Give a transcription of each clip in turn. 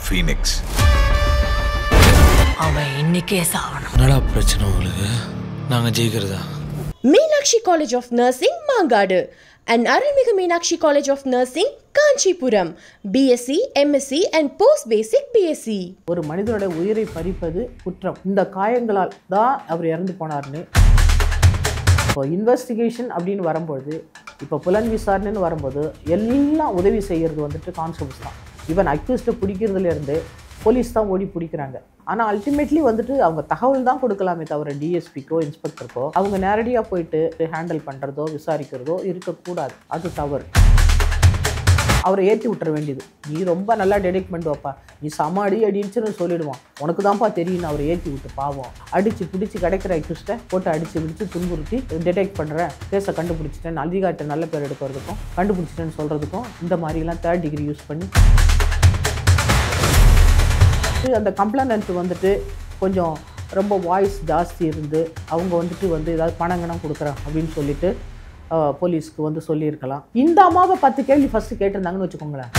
Phoenix. அவன் இன்னைக்கே சாவணும். என்னடா பிரச்சனை உங்களுக்கு? நாங்க ஜெயிக்கிறதா? Meenakshi College of Nursing, Mangadu, and Arulmigu Meenakshi College of Nursing, Kanchipuram, BSc, MSc and Post Basic BSc. ஒரு மனிதனுடைய உயிரை பறிப்பது குற்றம். இந்த காயங்களால் தான் அவர் இறந்து போனார்னு இப்போ இன்வெஸ்டிகேஷன் அப்படின்னு வரும்போது, இப்போ புலன் விசாரணைன்னு வரும்போது எல்லாம் உதவி செய்கிறது வந்துட்டு கான்ஸ்டபிள்ஸ் தான். ஈவன் அக்யூஸ்டை பிடிக்கிறதுலேருந்து போலீஸ் தான் ஓடி பிடிக்கிறாங்க. ஆனால் அல்டிமேட்லி வந்துட்டு அவங்க தகவல் தான் கொடுக்கலாமே தவிர டிஎஸ்பிக்கோ இன்ஸ்பெக்டருக்கோ அவங்க நேரடியாக போயிட்டு ஹேண்டில் பண்ணுறதோ விசாரிக்கிறதோ இருக்கக்கூடாது. அது தவறு. அவரை ஏற்றி விட்டுற வேண்டியது. நீ ரொம்ப நல்லா டெடெக்ட் பண்ணிட்டு வைப்பா, நீ சமாடி அடிச்சுன்னு சொல்லிடுவான், உனக்கு தான்ப்பா தெரியும்னு அவரை ஏற்றி விட்டு பாவம் அடித்து பிடிச்சி கிடைக்கிற அக்யூஸ்ட்டை போட்டு அடித்து பிடிச்சி துன்புறுத்தி டெடெக்ட் பண்ணுறேன், கேஸை கண்டுபிடிச்சிட்டேன், அதிகாரிட்ட நல்ல பேர் எடுக்கிறதுக்கும் கண்டுபிடிச்சிட்டேன்னு சொல்கிறதுக்கும் இந்த மாதிரிலாம் 3rd degree யூஸ் பண்ணி அந்த கம்ப்ளைண்ட் வந்துட்டு கொஞ்சம் ரொம்ப வாய்ஸ் ஜாஸ்தி இருந்து அவங்க வந்துட்டு ஏதாவது பணங்கணம் கொடுக்குறேன் அப்படின்னு சொல்லிட்டு போலீஸ்க்கு சொல்லியிருக்கலாம். இந்த அம்மாவை 10 கேள்வி ஃபஸ்ட்டு கேட்டிருந்தாங்கன்னு வச்சுக்கோங்களேன்.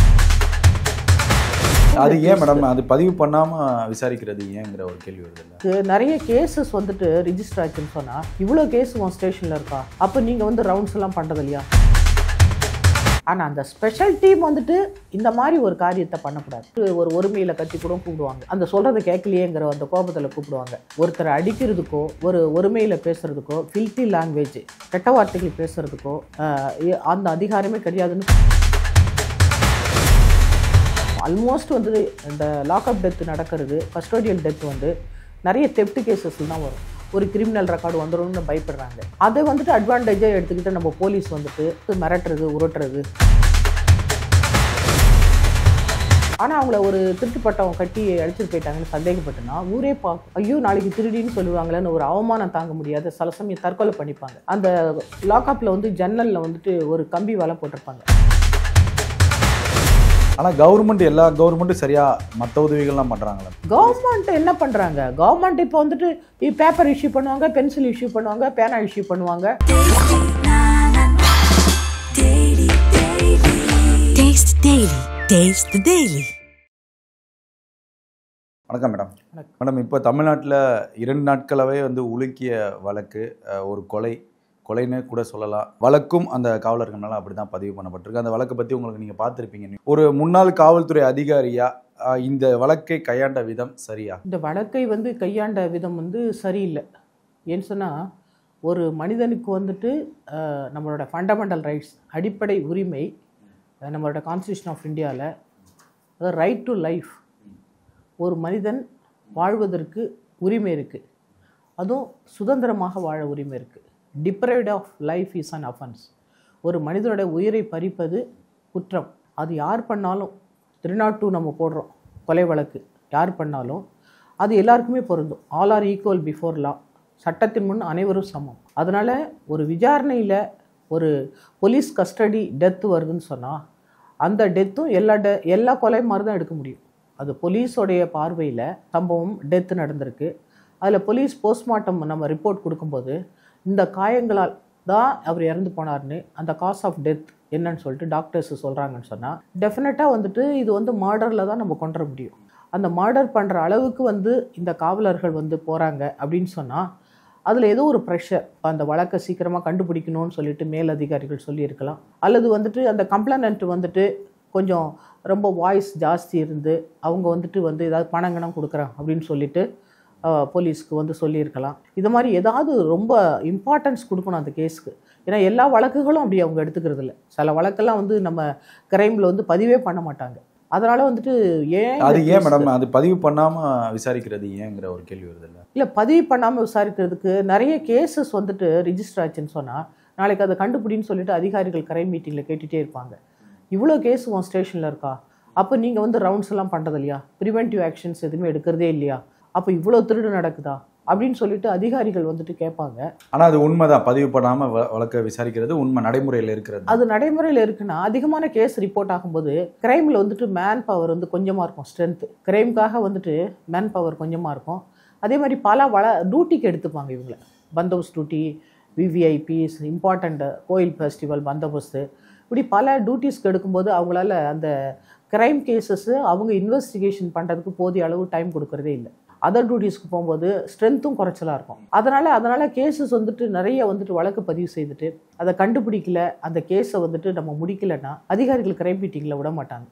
அது ஏன் மேடம் அது பதிவு பண்ணாமல் விசாரிக்கிறது ஏங்கிற ஒரு கேள்வி வருது. நிறைய கேசஸ் வந்துட்டு ரிஜிஸ்டர் ஆச்சுன்னு சொன்னால் இவ்வளோ கேஸ் உன் ஸ்டேஷனில் இருக்கா, அப்போ நீங்கள் ரவுண்ட்ஸ் எல்லாம் பண்ணுறது இல்லையா? ஆனால் அந்த ஸ்பெஷல் டீம் வந்துட்டு இந்த மாதிரி ஒரு காரியத்தை பண்ணக்கூடாது. ஒரு ஒருமையில் கத்தி கூட கூப்பிடுவாங்க, அந்த சொல்கிறத கேட்கலையேங்கிற அந்த கோபத்தில் கூப்பிடுவாங்க. ஒருத்தரை அடிக்கிறதுக்கோ ஒரு ஒருமையில் பேசுகிறதுக்கோ ஃபில்த்தி லாங்குவேஜ் கெட்ட வார்த்தைகள் பேசுகிறதுக்கோ அந்த அதிகாரமே கிடையாதுன்னு ஆல்மோஸ்ட் இந்த லாக்அப் டெத் நடக்கிறது, கஸ்டோடியல் டெத் நிறைய தெப்ட் கேசஸில் தான் வரும். ஒரு கிரிமினல் ரெக்கார்டு வந்துடும்னு பயப்படுறாங்க. அதை அட்வான்டேஜாக எடுத்துக்கிட்டு நம்ம போலீஸ் மிரட்டுறது உருட்டுறது. ஆனால் அவங்கள ஒரு திருட்டுப்பட்டவங்க கட்டி அடிச்சுட்டு போயிட்டாங்கன்னு சந்தேகப்பட்டுனா ஊரே பார்க்கும், ஐயோ நாளைக்கு திருடின்னு சொல்லுவாங்களேன்னு ஒரு அவமானம் தாங்க முடியாத சில சமயம் தற்கொலை பண்ணிப்பாங்க. அந்த லாக்அப்பில் ஜன்னலில் ஒரு கம்பி வலை போட்டிருப்பாங்க. ஆனால் கவர்மெண்ட் எல்லா கவர்மெண்ட்டும் சரியாக மற்ற உதவிகள்லாம் பண்ணுறாங்களா? கவர்மெண்ட் என்ன பண்ணுறாங்க? கவர்மெண்ட் இப்போ பேப்பர் இஷ்யூ பண்ணுவாங்க, பென்சில் இஷ்யூ பண்ணுவாங்க, பேனா இஷ்யூ பண்ணுவாங்க. வணக்கம் மேடம். மேடம், இப்போ தமிழ்நாட்டில் 2 நாட்களாகவே உலுக்கிய வழக்கு, ஒரு கொலைன்னு கூட சொல்லலாம். வழக்கும் அந்த காவலர்களால் அப்படி தான் பதிவு பண்ணப்பட்டிருக்கு. அந்த வழக்கை பற்றி உங்களுக்கு நீங்கள் பார்த்துருப்பீங்க. ஒரு முன்னாள் காவல்துறை அதிகாரியா இந்த வழக்கை கையாண்ட விதம் சரியா? இந்த வழக்கை கையாண்ட விதம் சரியில்லை. ஏன்னு சொன்னால் ஒரு மனிதனுக்கு நம்மளோட ஃபண்டமெண்டல் ரைட்ஸ் அடிப்படை உரிமை நம்மளோட கான்ஸ்டியூஷன் ஆஃப் இந்தியாவில் ரைட் டு லைஃப், ஒரு மனிதன் வாழ்வதற்கு உரிமை இருக்குது, அதுவும் சுதந்திரமாக வாழ உரிமை இருக்குது. Deprived of life is an offence. ஒரு மனிதனுடைய உயிரை பறிப்பது குற்றம். அது யார் பண்ணாலும் 302 நம்ம போடுறோம் கொலை வழக்கு, யார் பண்ணாலும் அது எல்லாருக்குமே பொருந்தும். All are equal before law, சட்டத்தின் முன் அனைவரும் சமம். அதனால் ஒரு விசாரணையில் ஒரு போலீஸ் கஸ்டடி டெத்து வருதுன்னு சொன்னால் அந்த டெத்தும் எல்லா கொலை மாதிரி தான் எடுக்க முடியும். அது போலீஸோடைய பார்வையில் சம்பவம் டெத்து நடந்திருக்கு, அதில் போலீஸ் போஸ்ட்மார்ட்டம் நம்ம ரிப்போர்ட் கொடுக்கும்போது இந்த காயங்களால் தான் அவர் இறந்து போனார்னு அந்த காஸ் ஆஃப் டெத் என்னன்னு சொல்லிட்டு டாக்டர்ஸ் சொல்கிறாங்கன்னு சொன்னால் டெஃபினட்டாக இது மர்டரில் தான் நம்ம கொண்டு வர முடியும். அந்த மர்டர் பண்ணுற அளவுக்கு இந்த காவலர்கள் போகிறாங்க அப்படின்னு சொன்னால் அதில் ஏதோ ஒரு ப்ரெஷர், அந்த வழக்கை சீக்கிரமாக கண்டுபிடிக்கணும்னு சொல்லிட்டு மேல் அதிகாரிகள் சொல்லியிருக்கலாம். அல்லது அந்த கம்ப்ளைண்ட் கொஞ்சம் ரொம்ப வாய்ஸ் ஜாஸ்தி இருந்து அவங்க ஏதாவது பணங்கணம் கொடுக்குறேன் அப்படின்னு சொல்லிட்டு போலீஸ்க்கு சொல்லியிருக்கலாம். இது மாதிரி ஏதாவது ரொம்ப இம்பார்ட்டன்ஸ் கொடுக்கணும் அந்த கேஸுக்கு. ஏன்னா எல்லா வழக்குகளும் அப்படி அவங்க எடுத்துக்கிறது இல்லை. சில வழக்கெல்லாம் நம்ம கிரைமில் பதிவே பண்ண மாட்டாங்க. அதனால் ஏன் மேடம் அது பதிவு பண்ணாமல் விசாரிக்கிறது ஏங்கிற ஒரு கேள்வி வருது. இல்லை, பதிவு பண்ணாமல் விசாரிக்கிறதுக்கு நிறைய கேசஸ் ரிஜிஸ்டர் ஆச்சுன்னு சொன்னால் நாளைக்கு அதை கண்டுபிடின்னு சொல்லிட்டு அதிகாரிகள் கிரைம் மீட்டிங்கில் கேட்டுகிட்டே இருப்பாங்க, இவ்வளோ கேஸ் உன் ஸ்டேஷனில் இருக்கா, அப்போ நீங்கள் ரவுண்ட்ஸ் எல்லாம் பண்ணுறது இல்லையா, ப்ரிவென்டிவ் ஆக்ஷன்ஸ் எதுவுமே எடுக்கிறதே இல்லையா, அப்போ இவ்வளோ திருடு நடக்குதா அப்படின்னு சொல்லிட்டு அதிகாரிகள் கேட்பாங்க. ஆனால் அது உண்மைதான், பதிவு பண்ணாமல் வழக்கை விசாரிக்கிறது உண்மை நடைமுறையில் இருக்கிறது. அது நடைமுறையில் இருக்குன்னா அதிகமான கேஸ் ரிப்போர்ட் ஆகும்போது கிரைமில் மேன் பவர் கொஞ்சமாக இருக்கும், ஸ்ட்ரென்த்து. கிரைமுக்காக மேன் பவர் கொஞ்சமாக இருக்கும். அதே மாதிரி பல டியூட்டிக்கு எடுத்துப்பாங்க இவங்களை. பந்தோபஸ்த் டியூட்டி, விவிஐபிஸ், இம்பார்ட்டண்ட் கோயில் ஃபெஸ்டிவல் பந்தோபஸ்து, இப்படி பல டியூட்டிஸ்க்கு எடுக்கும்போது அவங்களால அந்த கிரைம் கேசஸ் அவங்க இன்வெஸ்டிகேஷன் பண்ணுறதுக்கு போதிய அளவு டைம் கொடுக்கறதே இல்லை. அதர் டியூட்டிஸ்க்கு போகும்போது ஸ்ட்ரென்த்தும் குறைச்சலாக இருக்கும். அதனால் கேசஸ் வந்துட்டு நிறைய வந்துட்டு வழக்கு பதிவு செய்துட்டு அதை கண்டுபிடிக்கல, அந்த கேஸை வந்துட்டு நம்ம முடிக்கலைன்னா அதிகாரிகள் கிரைம் மீட்டிங்கில் விட மாட்டாங்க.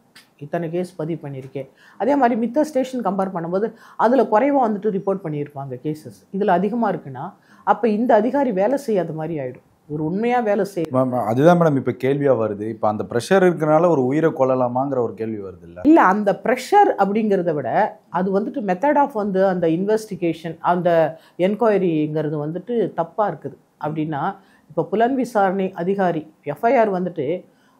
இத்தனை கேஸ் பதிவு பண்ணியிருக்கேன். அதே மாதிரி மித்த ஸ்டேஷன் கம்பேர் பண்ணும்போது அதில் குறைவாக வந்துட்டு ரிப்போர்ட் பண்ணியிருப்பாங்க கேசஸ். இதில் அதிகமாக இருக்குன்னா அப்போ இந்த அதிகாரி வேலை செய்யாத மாதிரி ஆகிடும். ஒரு உண்மையாக வேலை செய்யும். அதுதான் மேடம் இப்போ கேள்வியாக வருது. இப்போ அந்த ப்ரெஷர் இருக்கிறனால ஒரு உயிரை கொள்ளலாமாங்கிற ஒரு கேள்வி வருது. இல்லை அந்த ப்ரெஷர் அப்படிங்கிறத விட அது வந்துட்டு மெத்தட் ஆஃப் வந்து அந்த இன்வெஸ்டிகேஷன் அந்த என்கொயரிங்கிறது வந்துட்டு தப்பாக இருக்குது. அப்படின்னா இப்போ புலன் விசாரணை அதிகாரி எஃப்ஐஆர் வந்துட்டு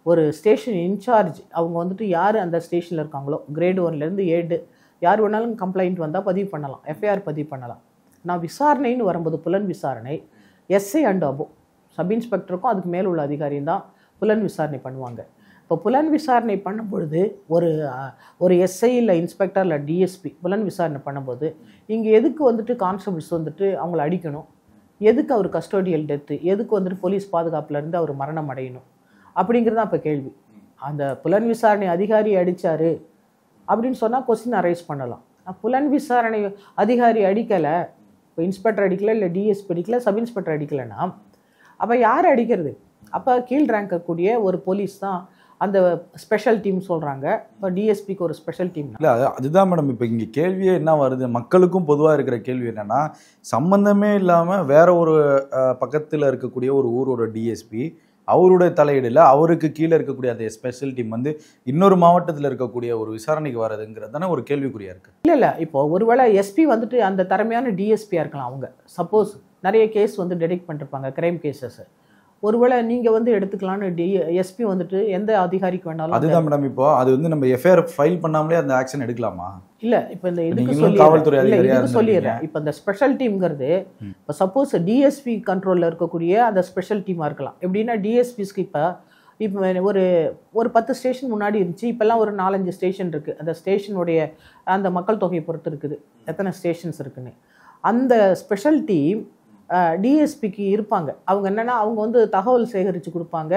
ஒரு ஸ்டேஷன் இன்சார்ஜ் அவங்க வந்துட்டு யார் அந்த ஸ்டேஷனில் இருக்காங்களோ கிரேடு 1லேருந்து 7 யார் வேணாலும் கம்ப்ளைண்ட் வந்தால் பதிவு பண்ணலாம், எஃப்ஐஆர் பதிவு பண்ணலாம். நான் விசாரணைன்னு வரும்போது புலன் விசாரணை எஸ்ஐ அண்ட் அபோ சப் இன்ஸ்பெக்டருக்கும் அதுக்கு மேலே உள்ள அதிகாரியும் தான் புலன் விசாரணை பண்ணுவாங்க. இப்போ புலன் விசாரணை பண்ணும்பொழுது ஒரு எஸ்ஐ இல்லை இன்ஸ்பெக்டர் இல்லை டிஎஸ்பி புலன் விசாரணை பண்ணும்போது இங்கே எதுக்கு வந்துட்டு கான்ஸ்டபிள்ஸ் வந்துட்டு அவங்கள அடிக்கணும், எதுக்கு அவர் கஸ்டோடியல் டெத்து, எதுக்கு வந்துட்டு போலீஸ் பாதுகாப்புலேருந்து அவர் மரணம் அடையணும் அப்படிங்கிறது தான் இப்போ கேள்வி. அந்த புலன் விசாரணை அதிகாரி அடித்தார் அப்படின்னு சொன்னால் கொஸ்டின் அரைஸ் பண்ணலாம். புலன் விசாரணை அதிகாரி அடிக்கலை, இப்போ இன்ஸ்பெக்டர் அடிக்கலை இல்லை டிஎஸ்பி அடிக்கலை சப் இன்ஸ்பெக்டர் அடிக்கலைன்னா அப்போ யார் அடிக்கிறது? அப்போ கீழ் ரேங்கக்கூடிய ஒரு போலீஸ் தான் அந்த ஸ்பெஷல் டீம் சொல்கிறாங்க. இப்போ டிஎஸ்பிக்கு ஒரு ஸ்பெஷல் டீம் இல்லை. அதுதான் மேடம் இப்போ இங்கே கேள்வியே என்ன வருது, மக்களுக்கும் பொதுவாக இருக்கிற கேள்வி என்னென்னா சம்மந்தமே இல்லாமல் வேற ஒரு பக்கத்தில் இருக்கக்கூடிய ஒரு ஊரோட டிஎஸ்பி அவருடைய தலையீடில் அவருக்கு கீழே இருக்கக்கூடிய அந்த ஸ்பெஷல் டீம் வந்து இன்னொரு மாவட்டத்தில் இருக்கக்கூடிய ஒரு விசாரணைக்கு வர்றதுங்கிறது தானே ஒரு கேள்விக்குறியாக இருக்குது. இல்லை இப்போ ஒருவேளை எஸ்பி வந்துட்டு அந்த திறமையான டிஎஸ்பியாக இருக்கலாம். அவங்க சப்போஸ் நிறைய கேஸ் வந்து டெடெக்ட் பண்ணிருப்பாங்க கிரைம் கேசஸ். ஒருவேளை நீங்கள் வந்து எடுத்துக்கலான்னு எஸ்பி வந்துட்டு எந்த அதிகாரிக்கு வேணாலும். அதுதான் மேடம் இப்போ அது வந்து நம்ம எஃப்ஐஆர் ஃபைல் பண்ணாமலே அந்த ஆக்ஷன் எடுக்கலாமா? இல்லை இப்போ இந்த இதுக்கு சொல்லிடுறேன். இப்போ இந்த ஸ்பெஷல் டீம்ங்கிறது இப்போ சப்போஸ் டிஎஸ்பி கண்ட்ரோலில் இருக்கக்கூடிய அந்த ஸ்பெஷல் டீமாக இருக்கலாம். எப்படின்னா டிஎஸ்பிஸ்க்கு இப்போ ஒரு 10 ஸ்டேஷன் முன்னாடி இருந்துச்சு, இப்போல்லாம் ஒரு 4-5 ஸ்டேஷன் இருக்குது. அந்த ஸ்டேஷனுடைய அந்த மக்கள் தொகையை பொறுத்து இருக்குது எத்தனை ஸ்டேஷன்ஸ் இருக்குன்னு. அந்த ஸ்பெஷல் டீம் டிஎஸ்பிக்கு இருப்பாங்க. அவங்க என்னென்னா அவங்க வந்து தகவல் சேகரித்து கொடுப்பாங்க.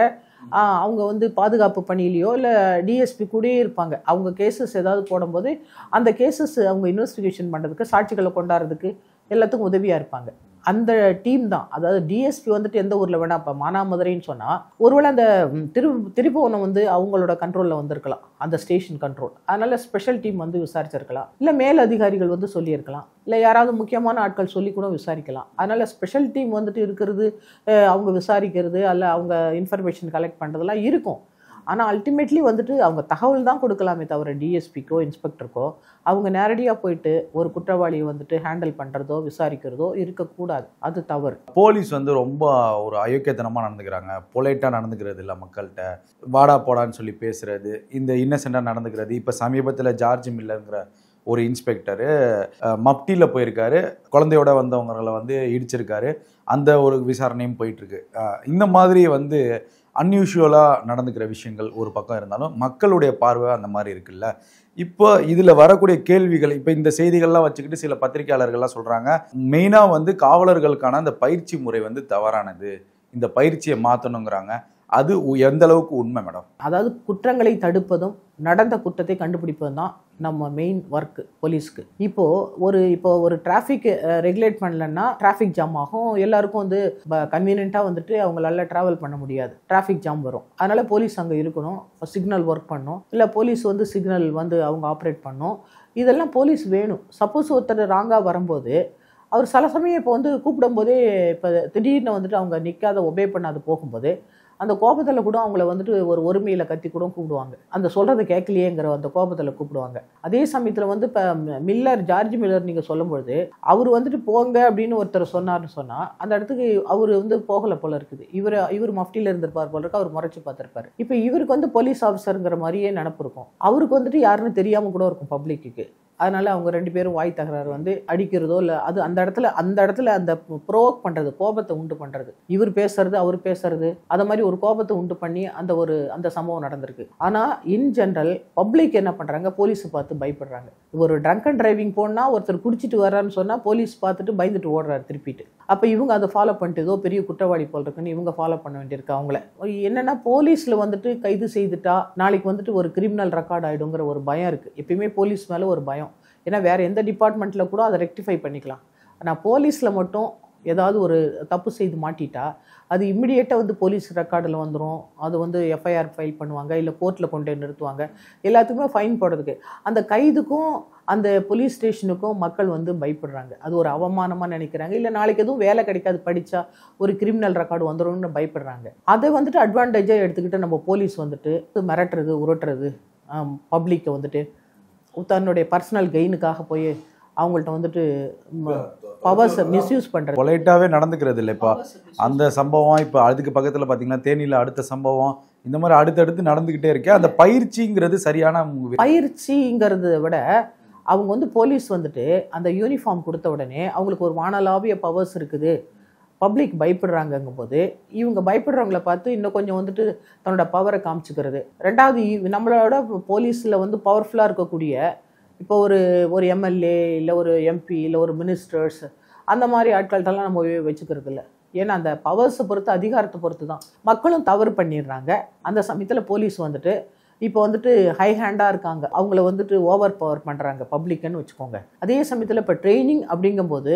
அவங்க வந்து பாதுகாப்பு பணியிலையோ இல்லை டிஎஸ்பி கூடயே இருப்பாங்க. அவங்க கேசஸ் ஏதாவது போடும்போது அந்த கேசஸ் அவங்க இன்வெஸ்டிகேஷன் பண்ணுறதுக்கு சாட்சிகளை கொண்டாடுறதுக்கு எல்லாத்துக்கும் உதவியாக இருப்பாங்க. அந்த டீம் தான். அதாவது டிஎஸ்பி வந்துட்டு எந்த ஊரில் வேணா இப்போ மானாமதுரைன்னு சொன்னால் ஒருவேளை அந்த திருப்புவனம் வந்து அவங்களோட கண்ட்ரோலில் வந்திருக்கலாம், அந்த ஸ்டேஷன் கண்ட்ரோல். அதனால் ஸ்பெஷல் டீம் வந்து விசாரிச்சிருக்கலாம், இல்லை மேல் அதிகாரிகள் வந்து சொல்லியிருக்கலாம், இல்லை யாராவது முக்கியமான ஆட்கள் சொல்லி கூட விசாரிக்கலாம். அதனால் ஸ்பெஷல் டீம் வந்துட்டு இருக்கிறது, அவங்க விசாரிக்கிறது அல்ல அவங்க இன்ஃபர்மேஷன் கலெக்ட் பண்ணுறதெல்லாம் இருக்கும். ஆனால் அல்டிமேட்லி வந்துட்டு அவங்க தகவல் தான் கொடுக்கலாமே தவிர டிஎஸ்பிக்கோ இன்ஸ்பெக்டருக்கோ அவங்க நேரடியாக போயிட்டு ஒரு குற்றவாளியை வந்துட்டு ஹேண்டில் பண்ணுறதோ விசாரிக்கிறதோ இருக்கக்கூடாது. அது தவறு. போலீஸ் வந்து ரொம்ப ஒரு அயோக்கியத்தனமாக நடந்துக்கிறாங்க, பொலைட்டாக நடந்துக்கிறது இல்லை, மக்கள்கிட்ட வாடா போடான்னு சொல்லி பேசுகிறது, இந்த இன்னசென்ட்டாக நடந்துக்கிறது. இப்போ சமீபத்தில் ஜார்ஜ் மில்லருங்கிற ஒரு இன்ஸ்பெக்டரு மப்டியில் போயிருக்காரு, குழந்தையோட வந்தவங்களை வந்து இடிச்சிருக்காரு. அந்த ஒரு விசாரணையும் போயிட்டுருக்கு. இந்த மாதிரி வந்து அன்யூஷுவலாக நடந்துக்கிற விஷயங்கள் ஒரு பக்கம் இருந்தாலும் மக்களுடைய பார்வை அந்த மாதிரி இருக்குல்ல. இப்போ இதில் வரக்கூடிய கேள்விகள், இப்போ இந்த செய்திகள்லாம் வச்சுக்கிட்டு சில பத்திரிகையாளர்கள்லாம் சொல்கிறாங்க மெயினாக வந்து காவலர்களுக்கான அந்த பயிற்சி முறை வந்து தவறானது, இந்த பயிற்சியை மாற்றணுங்கிறாங்க. அது எந்த அளவுக்கு உண்மை மேடம்? அதாவது குற்றங்களை தடுப்பதும் நடந்த குற்றத்தை கண்டுபிடிப்பதும் தான் நம்ம மெயின் ஒர்க்கு போலீஸ்க்கு. இப்போ ஒரு டிராஃபிக் ரெகுலேட் பண்ணலன்னா டிராஃபிக் ஜாம் ஆகும். எல்லாருக்கும் வந்து கன்வீனியண்ட்டாக வந்துட்டு அவங்களால ட்ராவல் பண்ண முடியாது, டிராஃபிக் ஜாம் வரும். அதனால போலீஸ் அங்கே இருக்கணும், சிக்னல் ஒர்க் பண்ணணும், இல்லை போலீஸ் வந்து சிக்னல் வந்து அவங்க ஆப்ரேட் பண்ணணும். இதெல்லாம் போலீஸ் வேணும். சப்போஸ் ஒருத்தர் ராங்காக வரும்போது அவர் சில சமயம் இப்போ வந்து கூப்பிடும்போதே இப்போ திடீர்னு வந்துட்டு அவங்க நிற்காத ஒபே பண்ணாது போகும்போது அந்த கோபத்தில் கூட அவங்கள வந்துட்டு ஒரு ஒருமையில் கத்தி கூட கூப்பிடுவாங்க. அந்த சொல்கிறத கேட்கலையேங்கிற அந்த கோபத்தில் கூப்பிடுவாங்க. அதே சமயத்தில் வந்து இப்போ ஜார்ஜ் மில்லர் நீங்கள் சொல்லும்பொழுது அவர் வந்துட்டு போங்க அப்படின்னு ஒருத்தர் சொன்னார்னு சொன்னால் அந்த இடத்துக்கு அவர் வந்து போகலை போல இருக்குது. இவர் மஃப்டியில் இருந்திருப்பார் போல இருக்கு, அவர் முறைச்சி பார்த்துருப்பாரு. இப்போ இவருக்கு வந்து போலீஸ் ஆஃபீஸருங்கிற மாதிரியே நினப்பு இருக்கும். அவருக்கு வந்துட்டு யாருன்னு தெரியாமல் கூட இருக்கும் பப்ளிக்கு. அதனால் அவங்க 2 பேரும் வாய் தகராறு வந்து அடிக்கிறதோ இல்லை அது அந்த இடத்துல அந்த ப்ரோவோக் பண்ணுறது, கோபத்தை உண்டு பண்ணுறது, இவர் பேசுறது அவர் பேசுறது, அதை மாதிரி ஒரு கோபத்தை உண்டு பண்ணி அந்த சம்பவம் நடந்திருக்கு. ஆனால் இன் ஜென்ரல் பப்ளிக் என்ன பண்ணுறாங்க, போலீஸை பார்த்து பயப்படுறாங்க. ஒரு ட்ரங்க் அண்ட் டிரைவிங் போனால் ஒருத்தர் குடிச்சிட்டு வர்றான்னு சொன்னால் போலீஸ் பார்த்துட்டு பயந்துட்டு ஓடுறாரு திருப்பிட்டு. அப்போ இவங்க அதை ஃபாலோ பண்ணிட்டு ஏதோ பெரிய குற்றவாளி போல் இருக்குன்னு இவங்க ஃபாலோ பண்ண வேண்டியிருக்கு. அவங்கள என்னென்னா போலீஸில் வந்துட்டு கைது செய்துட்டா நாளைக்கு வந்துட்டு ஒரு கிரிமினல் ரெக்கார்ட் ஆகிடுங்கிற ஒரு பயம் இருக்குது. எப்பயுமே போலீஸ் மேலே ஒரு பயம். ஏன்னா வேறு எந்த டிபார்ட்மெண்ட்டில் கூட அதை ரெக்டிஃபை பண்ணிக்கலாம். ஆனால் போலீஸில் மட்டும் ஏதாவது ஒரு தப்பு செய்து மாட்டிட்டா அது இம்மிடியேட்டாக வந்து போலீஸ் ரெக்கார்டில் வந்துடும். அது வந்து எஃப்ஐஆர் ஃபைல் பண்ணுவாங்க, இல்லை கோர்ட்டில் கொண்டு நிறுத்துவாங்க. எல்லாத்துக்குமே ஃபைன் போடுறதுக்கு அந்த கைதுக்கும் அந்த போலீஸ் ஸ்டேஷனுக்கும் மக்கள் வந்து பயப்படுறாங்க. அது ஒரு அவமானமாக நினைக்கிறாங்க. இல்லை நாளைக்கு எதுவும் வேலை கிடைக்காது, படித்தா ஒரு கிரிமினல் ரெக்கார்டு வந்துடும்னு பயப்படுறாங்க. அதை வந்துட்டு அட்வான்டேஜாக எடுத்துக்கிட்டு நம்ம போலீஸ் வந்துட்டு மிரட்டுறது, உருட்டுறது, பப்ளிக்கை வந்துட்டு தன்னுடைய பர்சனல் கெயினுக்காக போய் அவங்கள்ட்ட வந்துட்டு பவர்ஸை மிஸ்யூஸ் பண்ணுறது, பொலைட்டாகவே நடந்துக்கிறது இல்லை. இப்போ அந்த சம்பவம், இப்போ அதுக்கு பக்கத்தில் பார்த்தீங்கன்னா தேனியில் அடுத்த சம்பவம், இந்த மாதிரி அடுத்தடுத்து நடந்துக்கிட்டே இருக்கே. அந்த பயிற்சிங்கிறது சரியான பயிற்சிங்கிறத விட அவங்க வந்து போலீஸ் வந்துட்டு அந்த யூனிஃபார்ம் கொடுத்த உடனே அவங்களுக்கு ஒரு வானளாவிய பவர்ஸ் இருக்குது, பப்ளிக் பயப்படுறாங்கங்கும் போது இவங்க பயப்படுறவங்கள பார்த்து இன்னும் கொஞ்சம் வந்துட்டு தன்னோட பவரை காமிச்சுக்கிறது. ரெண்டாவது, நம்மளோட போலீஸில் வந்து பவர்ஃபுல்லாக இருக்கக்கூடிய இப்போ ஒரு எம்எல்ஏ இல்லை ஒரு எம்பி இல்லை ஒரு மினிஸ்டர்ஸ் அந்த மாதிரி ஆட்கள்கிட்டலாம் நம்ம வச்சுக்கிறது இல்லை. ஏன்னா அந்த பவர்ஸை பொறுத்து, அதிகாரத்தை பொறுத்து தான் மக்களும் தவறு பண்ணிடுறாங்க. அந்த சமயத்தில் போலீஸ் வந்துட்டு இப்போ வந்துட்டு ஹை ஹேண்டாக இருக்காங்க, அவங்கள வந்துட்டு ஓவர் பவர் பண்ணுறாங்க பப்ளிக்குன்னு வச்சுக்கோங்க. அதே சமயத்தில் இப்போ ட்ரைனிங் அப்படிங்கும்போது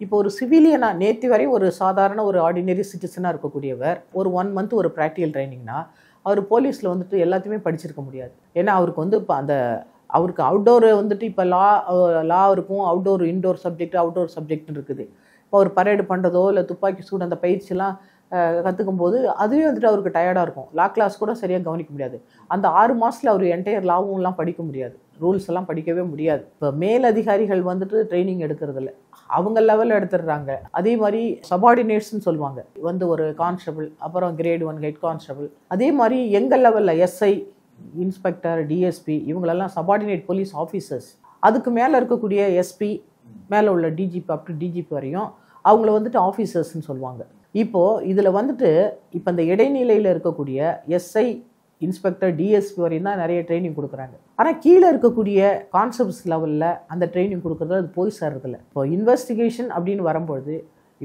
இப்போ ஒரு சிவிலியனாக நேற்று வரை ஒரு சாதாரண ஒரு ஆர்டினரி சிட்டிசனாக இருக்கக்கூடியவர் ஒரு 1 மந்த் ஒரு ப்ராக்டிக்கல் ட்ரைனிங்னா அவர் போலீஸில் வந்துட்டு எல்லாத்தையுமே படிச்சிருக்க முடியாது. ஏன்னா அவருக்கு வந்து இப்போ அவருக்கு அவுட்டோர் வந்துட்டு இப்போ லா இருக்கும், அவுட்டோர் இன்டோர் சப்ஜெக்ட்னு இருக்குது. இப்போ அவர் பரேடு பண்ணுறதோ இல்லை துப்பாக்கி சூடு அந்த பயிற்சியெல்லாம் கற்றுக்கும் போது அதுவே வந்துட்டு அவருக்கு டயர்டாக இருக்கும். லா கிளாஸ் கூட சரியாக கவனிக்க முடியாது. அந்த 6 மாதத்தில் அவர் என்டையர் லாவும்லாம் படிக்க முடியாது, ரூல்ஸ் எல்லாம் படிக்கவே முடியாது. இப்போ மேல் அதிகாரிகள் வந்துட்டு ட்ரைனிங் எடுக்கிறதில்ல, அவங்க லெவலில் எடுத்துடுறாங்க. அதே மாதிரி சபார்டினேட்ஸ்ன்னு சொல்லுவாங்க, வந்து ஒரு கான்ஸ்டபிள், அப்புறம் கிரேட் 1 ஹெட் கான்ஸ்டபிள். அதே மாதிரி எங்கள் லெவலில் எஸ்ஐ, இன்ஸ்பெக்டர், டிஎஸ்பி இவங்களெல்லாம் சபார்டினேட் போலீஸ் ஆஃபீஸர்ஸ். அதுக்கு மேலே இருக்கக்கூடிய எஸ்பி, மேலே உள்ள டிஜிபி அப் டு டிஜிபி வரையும் அவங்கள வந்துட்டு ஆஃபீஸர்ஸ்ன்னு சொல்லுவாங்க. இப்போது இதில் வந்துட்டு இப்போ இந்த இடைநிலையில் இருக்கக்கூடிய எஸ்ஐ, இன்ஸ்பெக்டர், டிஎஸ்பி வரையும் தான் நிறைய ட்ரைனிங் கொடுக்குறாங்க. ஆனால் கீழே இருக்கக்கூடிய கான்செப்ட்ஸ் லெவலில் அந்த ட்ரைனிங் கொடுக்குறது அது போய் சேர்றதில்ல. இப்போ இன்வெஸ்டிகேஷன் அப்படின்னு வரும்போது,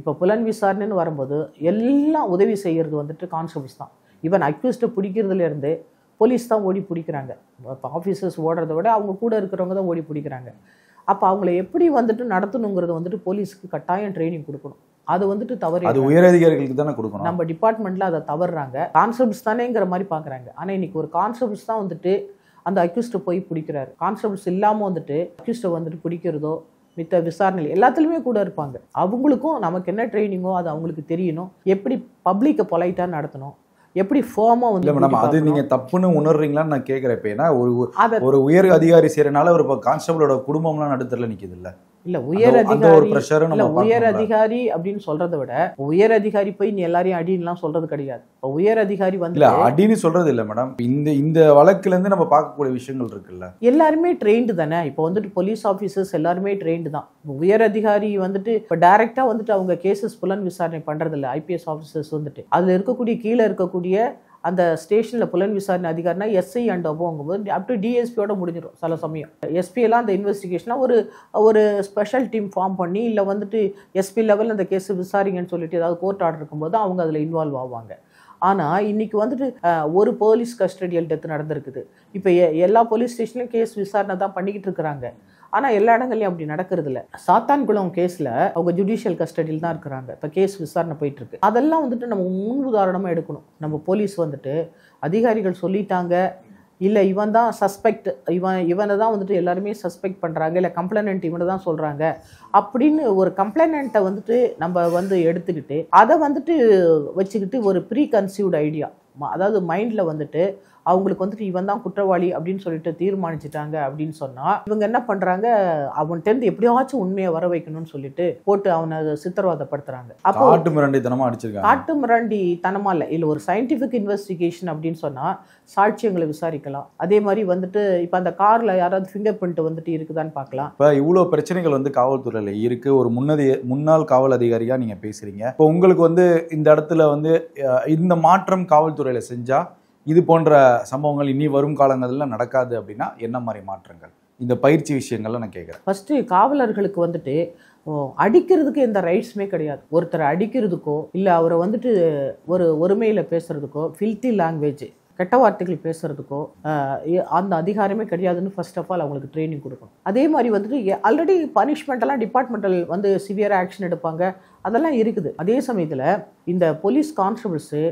இப்போ புலன் விசாரணைன்னு வரும்போது எல்லாம் உதவி செய்கிறது வந்துட்டு கான்செப்ட்ஸ் தான். ஈவன் அக்யூஸ்டை பிடிக்கிறதுலேருந்து போலீஸ் தான் ஓடி பிடிக்கிறாங்க. இப்போ ஆஃபீஸர்ஸ் ஓடுறத விட அவங்க கூட இருக்கிறவங்க தான் ஓடி பிடிக்கிறாங்க. அப்போ அவங்கள எப்படி வந்துட்டு நடத்தணுங்கிறது வந்துட்டு போலீஸுக்கு கட்டாயம் ட்ரைனிங் கொடுக்கணும். அது வந்துட்டு தவறு, அது உயரதிகாரிகளுக்கு தானே கொடுக்கணும். நம்ம டிபார்ட்மெண்ட்டில் அதை தவறுறாங்க. கான்செப்ட்ஸ் தானேங்கிற மாதிரி பார்க்குறாங்க. ஆனால் இன்னைக்கு ஒரு கான்செப்ட்ஸ் தான் வந்துட்டு அந்த அக்யூஸ்டை போய் பிடிக்கிறாரு. கான்செப்ட்ஸ் இல்லாமல் வந்துட்டு அக்யூஸ்டை வந்துட்டு பிடிக்கிறதோ மித்த விசாரணையில் எல்லாத்துலேயுமே கூட இருப்பாங்க. அவங்களுக்கும் நமக்கு என்ன ட்ரைனிங்கோ அது அவங்களுக்கு தெரியணும். எப்படி பப்ளிக்கை பொலைட்டாக நடத்தணும், எப்படி ஃபார்மாக வந்து நம்ம அது நீங்கள் தப்புன்னு உணர்றீங்களான்னு நான் கேட்குறேன். இப்போ ஏன்னா ஒரு உயர் அதிகாரி செய்கிறனால ஒரு இப்போ கான்ஸ்டபிளோட குடும்பம்லாம் நடுத்தரில் நிற்கிது இல்லை உயர் அதிகாரி அப்படின்னு சொல்றதை விட உயர் அதிகாரி போய் நீ எல்லாரையும் அடின்னுலாம் சொல்றது கிடையாது. இப்போ உயர் அதிகாரி வந்து அடின்னு சொல்றது இல்லை மேடம். இந்த வழக்குல இருந்து நம்ம பார்க்கக்கூடிய விஷயங்கள் இருக்குல்ல, எல்லாருமே ட்ரெயின்டு தானே. இப்போ வந்துட்டு போலீஸ் ஆஃபீஸர்ஸ் எல்லாருமே ட்ரெயின்டு தான். உயர் அதிகாரி வந்துட்டு இப்போ டைரக்டா வந்துட்டு அவங்க கேசஸ் புலன் விசாரணை பண்றது இல்லை. ஐபிஎஸ் ஆஃபீஸர்ஸ் வந்துட்டு அதுல இருக்கக்கூடிய கீழே இருக்கக்கூடிய அந்த ஸ்டேஷனில் புலன் விசாரணை அதிகாரினா எஸ்ஐ அண்ட் அபோங்கும்போது அப் டு டிஎஸ்பியோட முடிஞ்சிடும். சில சமயம் எஸ்பியெல்லாம் அந்த இன்வெஸ்டிகேஷனாக ஒரு ஸ்பெஷல் டீம் ஃபார்ம் பண்ணி இல்லை வந்துட்டு எஸ்பி லெவலில் அந்த கேஸை விசாரிங்கன்னு சொல்லிட்டு ஏதாவது கோர்ட் ஆர்டர் இருக்கும்போது அவங்க அதில் இன்வால்வ் ஆவாங்க. ஆனால் இன்றைக்கி வந்துட்டு ஒரு போலீஸ் கஸ்டடியல் டெத் நடந்திருக்குது. இப்போ எல்லா போலீஸ் ஸ்டேஷன்லையும் கேஸ் விசாரணை தான் பண்ணிக்கிட்டு இருக்கிறாங்க. ஆனால் எல்லா இடங்கள்லையும் அப்படி நடக்கிறது இல்லை. சாத்தான்குளம் கேஸில் அவங்க ஜுடிஷியல் கஸ்டடியில் தான் இருக்கிறாங்க. இப்போ கேஸ் விசாரணை போயிட்டுருக்கு. அதெல்லாம் வந்துட்டு நம்ம முன் உதாரணமாக எடுக்கணும். நம்ம போலீஸ் வந்துட்டு அதிகாரிகள் சொல்லிட்டாங்க, இல்லை இவன் தான் சஸ்பெக்ட், இவனை தான் வந்துட்டு எல்லாருமே சஸ்பெக்ட் பண்ணுறாங்க, இல்லை கம்ப்ளைனன்ட் இவனை தான் சொல்கிறாங்க அப்படின்னு ஒரு கம்ப்ளைனண்ட்டை வந்துட்டு நம்ம வந்து எடுத்துக்கிட்டு அதை வந்துட்டு வச்சுக்கிட்டு ஒரு ப்ரீ கன்சீவ்டு ஐடியா, அதாவது மைண்டில் வந்துட்டு அவங்களுக்கு வந்துட்டு இவன் தான் குற்றவாளி அப்படின்னு சொல்லிட்டு தீர்மானிச்சிட்டாங்க அப்படின்னு சொன்னால் இவங்க என்ன பண்ணுறாங்க, அவன்கிட்ட எப்படியாச்சும் உண்மையை வர வைக்கணும்னு சொல்லிட்டு போட்டு அவனை சித்திரவதைப்படுத்துறாங்க. அப்போ காட்டு மிராண்டித்தனமா அடிச்சிருக்காங்க. காட்டு மிராண்டி தனமா இல்லை ஒரு சயின்டிஃபிக் இன்வெஸ்டிகேஷன் அப்படின்னு சொன்னால் சாட்சியங்களை விசாரிக்கலாம். அதே மாதிரி வந்துட்டு இப்போ அந்த காரில் யாராவது ஃபிங்கர் பிரிண்ட் வந்துட்டு இருக்குதான்னு பார்க்கலாம். இப்போ இவ்வளோ பிரச்சனைகள் வந்து காவல்துறையில் இருக்குது. ஒரு முன்னாள் காவல் அதிகாரியாக நீங்கள் பேசுகிறீங்க. இப்போ உங்களுக்கு வந்து இந்த இடத்துல வந்து இந்த மாற்றம் காவல்துறையில் செஞ்சால் இது போன்ற சம்பவங்கள் இனி வரும் காலங்களில் நடக்காது அப்படின்னா என்ன மாதிரி மாற்றங்கள், இந்த பயிற்சி விஷயங்கள்லாம் நான் கேட்குறேன். ஃபஸ்ட்டு காவலர்களுக்கு வந்துட்டு அடிக்கிறதுக்கு எந்த ரைட்ஸுமே கிடையாது. ஒருத்தரை அடிக்கிறதுக்கோ இல்லை அவரை வந்துட்டு ஒரு ஒருமையில் பேசுகிறதுக்கோ, ஃபில்த்தி லாங்குவேஜ் கெட்ட வார்த்தைகள் பேசுகிறதுக்கோ அந்த அதிகாரமே கிடையாதுன்னு ஃபர்ஸ்ட் ஆஃப் ஆல் அவங்களுக்கு ட்ரைனிங் கொடுக்கணும். அதே மாதிரி வந்துட்டு ஆல்ரெடி பனிஷ்மெண்ட்டெல்லாம் டிபார்ட்மெண்டல் வந்து சிவியராக ஆக்ஷன் எடுப்பாங்க, அதெல்லாம் இருக்குது. அதே சமயத்தில் இந்த போலீஸ் கான்ஸ்டபிள்ஸு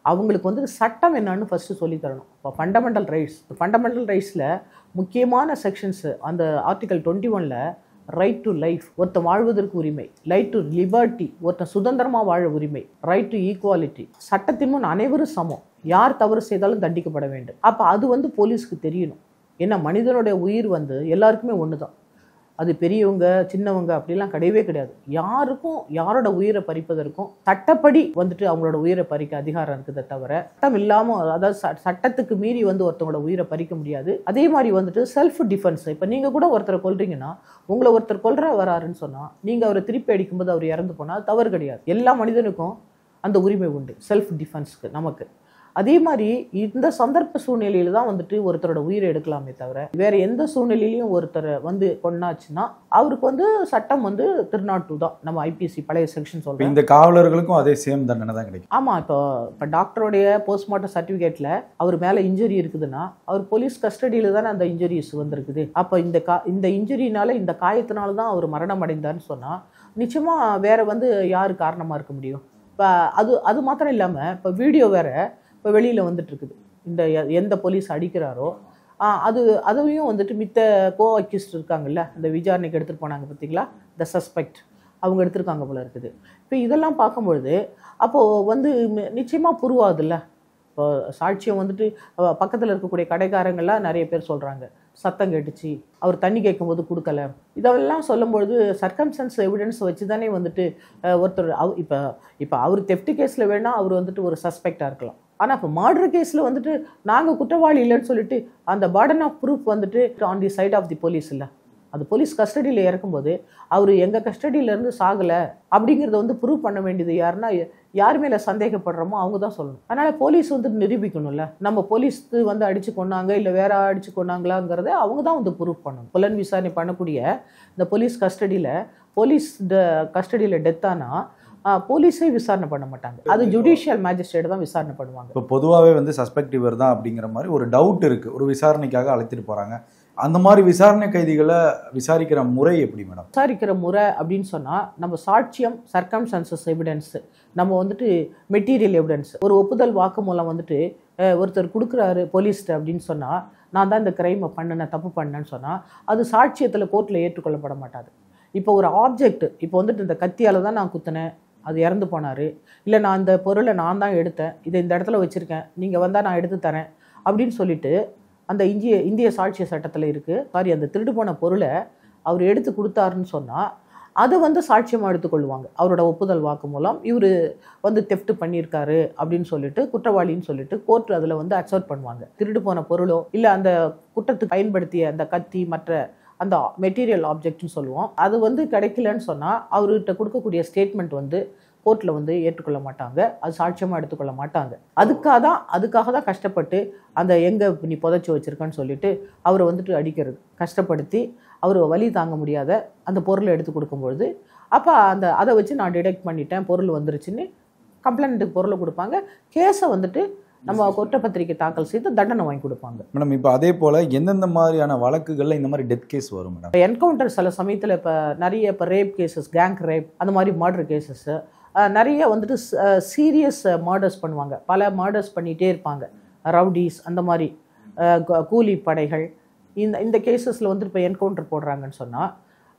அவங்களுக்கு வந்து சட்டம் என்னன்னு ஃபஸ்ட்டு சொல்லித்தரணும். இப்போ ஃபண்டமெண்டல் ரைட்ஸில் முக்கியமான செக்ஷன்ஸு அந்த ஆர்டிகல் 21ல் ரைட் டு லைஃப், ஒருத்தன் வாழ்வதற்கு உரிமை, ரைட் டு லிபர்ட்டி, ஒருத்தன் சுதந்திரமாக வாழ உரிமை, ரைட் டு ஈக்குவாலிட்டி, சட்டத்தின் முன் அனைவரும் சமம், யார் தவறு செய்தாலும் தண்டிக்கப்பட வேண்டும். அப்போ அது வந்து போலீஸ்க்கு தெரியணும். ஏன்னா மனிதனுடைய உயிர் வந்து எல்லாருக்குமே ஒன்று தான். அது பெரியவங்க சின்னவங்க அப்படிலாம் கிடையவே கிடையாது. யாருக்கும் யாரோட உயிரை பறிப்பதற்கும் சட்டப்படி வந்துட்டு அவங்களோட உயிரை பறிக்க அதிகாரம் இருக்குதே தவிர சட்டம் இல்லாமல், அதாவது சட்டத்துக்கு மீறி வந்து ஒருத்தவங்களோட உயிரை பறிக்க முடியாது. அதே மாதிரி வந்துட்டு செல்ஃப் டிஃபென்ஸ். இப்போ நீங்கள் கூட ஒருத்தரை கொல்றீங்கன்னா, உங்களை ஒருத்தர் கொல்ற வராருன்னு சொன்னால் நீங்கள் அவரை திருப்பி அடிக்கும்போது அவர் இறந்து போனால் தவறு கிடையாது. எல்லா மனிதனுக்கும் அந்த உரிமை உண்டு செல்ஃப் டிஃபென்ஸ்க்கு நமக்கு. அதே மாதிரி இந்த சந்தர்ப்ப சூழ்நிலையில தான் வந்துட்டு ஒருத்தரோட உயிரை எடுக்கலாமே தவிர வேற எந்த சூழ்நிலையிலையும் ஒருத்தரை வந்து கொண்டாச்சுன்னா அவருக்கு வந்து சட்டம் வந்து 302 தான். நம்ம ஐபிசி பழைய செக்ஷன் சொல்றோம். இந்த காவலர்களுக்கும் அதே சேம் தண்டனை தான் கிடைக்கும். ஆமா, இப்போ டாக்டருடைய போஸ்ட்மார்ட்டம் சர்டிஃபிகேட்ல அவர் மேல இன்ஜுரி இருக்குதுன்னா அவர் போலீஸ் கஸ்டடியில தானே அந்த இன்ஜுரிஸ் வந்திருக்குது. அப்போ இந்த இன்ஜுரினால, இந்த காயத்தினால தான் அவர் மரணம் அடைந்தார்னு சொன்னா நிச்சயமா வேற வந்து யாரு காரணமா இருக்க முடியும்? இப்போ அது மாத்திரம் இல்லாமல் இப்போ வீடியோ வேற இப்போ வெளியில் வந்துட்டு இருக்குது. இந்த எந்த போலீஸ் அடிக்கிறாரோ அதையும் வந்துட்டு மித்த அக்யூஸ்ட் இருக்காங்கல்ல, இந்த விசாரணைக்கு எடுத்துகிட்டு போனாங்க பார்த்தீங்களா, இந்த சஸ்பெக்ட் அவங்க எடுத்திருக்காங்க போல இருக்குது. இப்போ இதெல்லாம் பார்க்கும்பொழுது அப்போது வந்து நிச்சயமாக புருவாதுல்ல. இப்போ சாட்சியம் வந்துட்டு பக்கத்தில் இருக்கக்கூடிய கடைக்காரங்கள்லாம் நிறைய பேர் சொல்கிறாங்க, சத்தம் கேட்டுச்சு, அவர் தண்ணி கேட்கும்போது கொடுக்கல. இதெல்லாம் சொல்லும்பொழுது சர்க்கம்ஸ்டன்ஸ் எவிடன்ஸ் வச்சு தானே வந்துட்டு ஒருத்தர் இப்போ அவர் தெஃப்ட் கேஸில் வேணால் அவர் வந்துட்டு ஒரு சஸ்பெக்டாக இருக்கலாம். ஆனால் இப்போ மர்டர் கேஸில் வந்துட்டு நாங்கள் குற்றவாளி இல்லைன்னு சொல்லிட்டு அந்த பர்டன் ஆஃப் ப்ரூஃப் வந்துட்டு on the side of the police இல்லை. அது போலீஸ் கஸ்டடியில் இறக்கும்போது அவர் எங்கள் கஸ்டடியிலேருந்து சாகலை அப்படிங்கிறத வந்து ப்ரூவ் பண்ண வேண்டியது யாருன்னா, யார் மேலே சந்தேகப்படுறோமோ அவங்க தான் சொல்லணும். அதனால் போலீஸ் வந்து நிரூபிக்கணும்ல, நம்ம போலீஸ்க்கு வந்து அடித்து கொண்டாங்க இல்லை வேற அடித்து கொண்டாங்களாங்கிறத அவங்க தான் வந்து ப்ரூவ் பண்ணணும். புலன் விசாரணை பண்ணக்கூடிய இந்த போலீஸ் கஸ்டடியில் டெத்தானா போலீஸே விசாரணை பண்ண மாட்டாங்க, அது ஜுடிஷியல் மேஜிஸ்ட்ரேட் தான் விசாரணை பண்ணுவாங்க. இப்போ பொதுவாகவே வந்து சஸ்பெக்ட் இவர் தான் அப்படிங்கிற மாதிரி ஒரு டவுட் இருக்குது, ஒரு விசாரணைக்காக அழைச்சிட்டு போகிறாங்க. அந்த மாதிரி விசாரணை கைதிகளை விசாரிக்கிற முறை எப்படி மேடம்? விசாரிக்கிற முறை அப்படின்னு சொன்னால் நம்ம சாட்சியம், சர்க்கம்ஸ்டன்சஸ் எவிடன்ஸு, நம்ம வந்துட்டு மெட்டீரியல் எவிடன்ஸ், ஒரு ஒப்புதல் வாக்கு மூலம் வந்துட்டு ஒருத்தர் கொடுக்குறாரு போலீஸ்ட்டு அப்படின்னு சொன்னால், நான் தான் இந்த கிரைமை பண்ணேன், தப்பு பண்ணேன்னு சொன்னால் அது சாட்சியத்தில் கோர்ட்டில் ஏற்றுக்கொள்ளப்பட மாட்டாது. இப்போ ஒரு ஆப்ஜெக்ட், இப்போ வந்துட்டு இந்த கத்தியால் தான் நான் குத்தினேன், அது இறந்து போனார், இல்லை நான் இந்த பொருளை நான் தான் எடுத்தேன், இதை இந்த இடத்துல வச்சுருக்கேன், நீங்கள் வந்தால் நான் எடுத்து தரேன் அப்படின்னு சொல்லிட்டு அந்த இந்திய சாட்சிய சட்டத்தில் இருக்குது. அந்த திருடு போன பொருளை அவர் எடுத்து கொடுத்தாருன்னு சொன்னால் அதை வந்து சாட்சியமாக எடுத்துக்கொள்வாங்க. அவரோட ஒப்புதல் வாக்கு மூலம் இவர் வந்து தெஃப்ட் பண்ணியிருக்காரு அப்படின்னு சொல்லிட்டு குற்றவாளின்னு சொல்லிட்டு கோர்ட் அதில் வந்து அக்செப்ட் பண்ணுவாங்க. திருடு போன பொருளோ இல்லை அந்த குற்றத்துக்கு பயன்படுத்திய அந்த கத்தி மற்ற அந்த மெட்டீரியல் ஆப்ஜெக்ட்னு சொல்லுவோம், அது வந்து கிடைக்கலன்னு சொன்னால் அவர்கிட்ட கொடுக்கக்கூடிய ஸ்டேட்மெண்ட் வந்து கோர்ட்டில் வந்து ஏற்றுக்கொள்ள மாட்டாங்க, அது சாட்சியமாக எடுத்துக்கொள்ள மாட்டாங்க. அதுக்காக தான் கஷ்டப்பட்டு அந்த எங்கே நீ புதைச்சி வச்சுருக்கன்னு சொல்லிட்டு அவரை வந்துட்டு அடிக்கிறது, கஷ்டப்படுத்தி அவர் வலி தாங்க முடியாத அந்த பொருளை எடுத்து கொடுக்கும்பொழுது அப்போ அதை வச்சு நான் டிடெக்ட் பண்ணிட்டேன், பொருள் வந்துருச்சுன்னு கம்ப்ளைண்ட்டுக்கு பொருளை கொடுப்பாங்க. கேஸை வந்துட்டு நம்ம குற்றப்பத்திரிக்கை தாக்கல் செய்து தண்டனை வாங்கி கொடுப்பாங்க. மேடம் இப்போ அதே போல் எந்தெந்த மாதிரியான வழக்குகளில் இந்த மாதிரி டெத் கேஸ் வரும் மேடம்? என்கவுண்டர் சில சமயத்தில் இப்போ நிறைய இப்போ ரேப் கேசஸ், கேங்க் ரேப், அந்த மாதிரி மர்டர் கேசஸ்ஸு நிறைய வந்துட்டு சீரியஸ் மர்டர்ஸ் பண்ணுவாங்க, பல மர்டர்ஸ் பண்ணிகிட்டே இருப்பாங்க, ரவுடிஸ் அந்த மாதிரி கூலி படைகள். இந்த கேசஸில் வந்துட்டு இப்போ என்கவுண்டர் போடுறாங்கன்னு சொன்னால்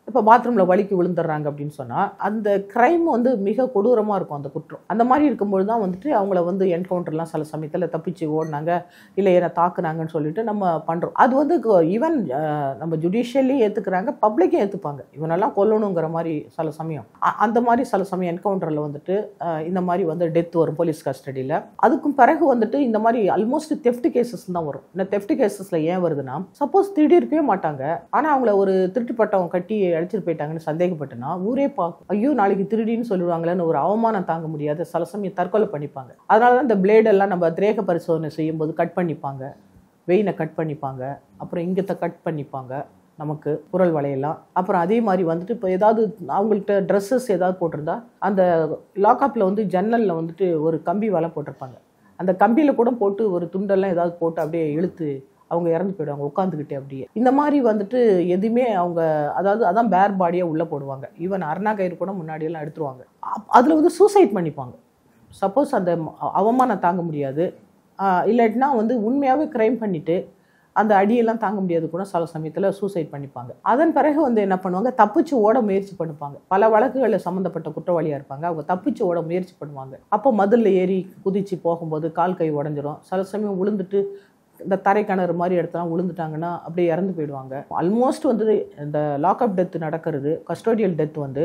இப்போ பாத்ரூமில் வலிக்கு விழுந்துடுறாங்க அப்படின்னு சொன்னால் அந்த க்ரைம் வந்து மிக கொடூரமாக இருக்கும் அந்த குற்றம். அந்த மாதிரி இருக்கும்போது தான் வந்துட்டு அவங்கள வந்து என்கவுண்டர்லாம் சில சமயத்தில் தப்பிச்சு ஓடினாங்க இல்லை ஏன்னா தாக்குனாங்கன்னு சொல்லிட்டு நம்ம பண்ணுறோம். அது வந்து ஈவன் நம்ம ஜுடிஷியலி ஏற்றுக்கிறாங்க, பப்ளிக்கும் ஏற்றுப்பாங்க. இவனெல்லாம் கொல்லணுங்கிற மாதிரி சில சமயம் அந்த மாதிரி சில சமயம் என்கவுண்டரில் வந்துட்டு இந்த மாதிரி வந்து டெத் வரும் போலீஸ் கஸ்டடியில். அதுக்கும் பிறகு வந்துட்டு இந்த மாதிரி ஆல்மோஸ்ட் தெஃப்ட் கேசஸ் தான் வரும். இந்த தெஃப்ட் கேசஸில் ஏன் வருதுன்னா, சப்போஸ் திருடி இருக்கவே மாட்டாங்க, ஆனால் அவங்கள ஒரு திருட்டு பட்டவங்க கட்டி அழைச்சிட்டு போயிட்டாங்கன்னு சந்தேகப்பட்டுனா ஊரே பார்க்கும், ஐயோ நாளைக்கு திருடின்னு சொல்லிடுவாங்களேன்னு ஒரு அவமானம் தாங்க முடியாது, சில சமயம் தற்கொலை பண்ணிப்பாங்க. அதனால தான் இந்த பிளேடெல்லாம் நம்ம திரேக பரிசோதனை செய்யும்போது கட் பண்ணிப்பாங்க, வெயினை கட் பண்ணிப்பாங்க, அப்புறம் இங்கத்தை கட் பண்ணிப்பாங்க, நமக்கு குரல் வளையலாம். அப்புறம் அதே மாதிரி வந்துட்டு இப்போ ஏதாவது அவங்கள்ட்ட ட்ரெஸ்ஸஸ் ஏதாவது போட்டிருந்தா அந்த லாக்அப்பில் வந்து ஜன்னலில் வந்துட்டு ஒரு கம்பி வலை போட்டிருப்பாங்க, அந்த கம்பியில் கூட போட்டு ஒரு துண்டெல்லாம் ஏதாவது போட்டு அப்படியே இழுத்து அவங்க இறந்து போயிடுவாங்க உட்காந்துக்கிட்டே. அப்படியே இந்த மாதிரி வந்துட்டு எதுவுமே அவங்க அதாவது அதான் பேர் பாடியாக உள்ளே போடுவாங்க. ஈவன் அருணா கயிறு கூட முன்னாடியெல்லாம் எடுத்துருவாங்க. அதில் வந்து சூசைட் பண்ணிப்பாங்க. சப்போஸ் அந்த அவமானம் தாங்க முடியாது, இல்லாட்டினா வந்து உண்மையாகவே க்ரைம் பண்ணிவிட்டு அந்த அடியெல்லாம் தாங்க முடியாது கூட சில சமயத்தில் சூசைட் பண்ணிப்பாங்க. அதன் பிறகு வந்து என்ன பண்ணுவாங்க, தப்பிச்சு ஓட முயற்சி பண்ணிப்பாங்க. பல வழக்குகளில் சம்மந்தப்பட்ட குற்றவாளியாக இருப்பாங்க, அவங்க தப்பிச்சு ஓட முயற்சி பண்ணுவாங்க. அப்போ மதிலில் ஏறி குதிச்சு போகும்போது கால் கை உடஞ்சிரும். சில சமயம் விழுந்துட்டு இந்த தரை கிணறு மாதிரி இடத்துலாம் விழுந்துட்டாங்கன்னா அப்படியே இறந்து போயிடுவாங்க. ஆல்மோஸ்ட் வந்து இந்த லாக்அப் டெத் நடக்கிறது, கஸ்டோடியல் டெத் வந்து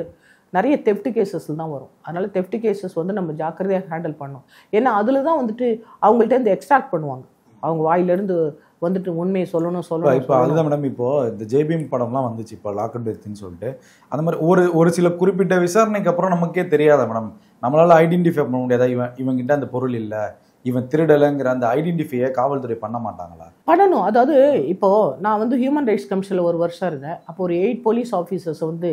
நிறைய தெஃப்ட் கேசஸில் தான் வரும். அதனால் தெஃப்ட் கேசஸ் வந்து நம்ம ஜாக்கிரதையாக ஹேண்டில் பண்ணணும். ஏன்னா அதில் தான் வந்துட்டு அவங்கள்ட்ட இருந்து எக்ஸ்ட்ராக்ட் பண்ணுவாங்க, அவங்க வாயிலிருந்து வந்துட்டு உண்மையை சொல்லணும். இப்போ அதுதான் மேடம், இப்போ இந்த ஜேபிஎம் படம்லாம் வந்துச்சு இப்போ லாக்அப் டெத்துன்னு சொல்லிட்டு, அந்த மாதிரி ஒரு சில குறிப்பிட்ட விசாரணைக்கு அப்புறம் நமக்கே தெரியாத மேடம், நம்மளால் ஐடென்டிஃபை பண்ண முடியாதா இவங்கிட்ட அந்த பொருள் இல்லை, இவன் திருடலைங்கிற அந்த ஐடென்டிஃபையை காவல்துறை பண்ண மாட்டாங்களா? பண்ணணும். அதாவது இப்போது நான் வந்து ஹியூமன் ரைட்ஸ் கமிஷனில் ஒரு வருஷம் இருந்தேன். அப்போ ஒரு 8 போலீஸ் ஆஃபீஸர்ஸ் வந்து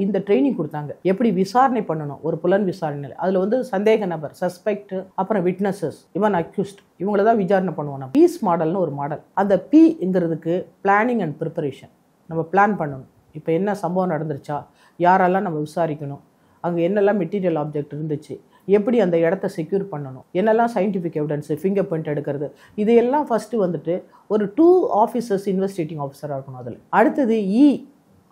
இந்த ட்ரைனிங் கொடுத்தாங்க, எப்படி விசாரணை பண்ணணும் ஒரு புலன் விசாரணையில். அதில் வந்து சந்தேக நபர், சஸ்பெக்ட், அப்புறம் விட்னஸஸ், இவன் அக்யூஸ்ட், இவங்கள தான் விசாரணை பண்ணுவோம். பீஸ் மாடல்னு ஒரு மாடல். அந்த பிங்கிறதுக்கு பிளானிங் அண்ட் ப்ரிப்பரேஷன். நம்ம பிளான் பண்ணணும், இப்போ என்ன சம்பவம் நடந்துருச்சா, யாரெல்லாம் நம்ம விசாரிக்கணும், அங்கே என்னெல்லாம் மெட்டீரியல் ஆப்ஜெக்ட் இருந்துச்சு, எப்படி அந்த இடத்த செக்யூர் பண்ணணும், என்னெல்லாம் சயின்டிஃபிக் எவிடன்ஸு, ஃபிங்கர் பிரிண்ட் எடுக்கிறது, இதையெல்லாம் ஃபஸ்ட்டு வந்துட்டு ஒரு 2 ஆஃபீஸர்ஸ் இன்வெஸ்டிகேட்டிங் ஆஃபீஸராக இருக்கணும். அதில் அடுத்தது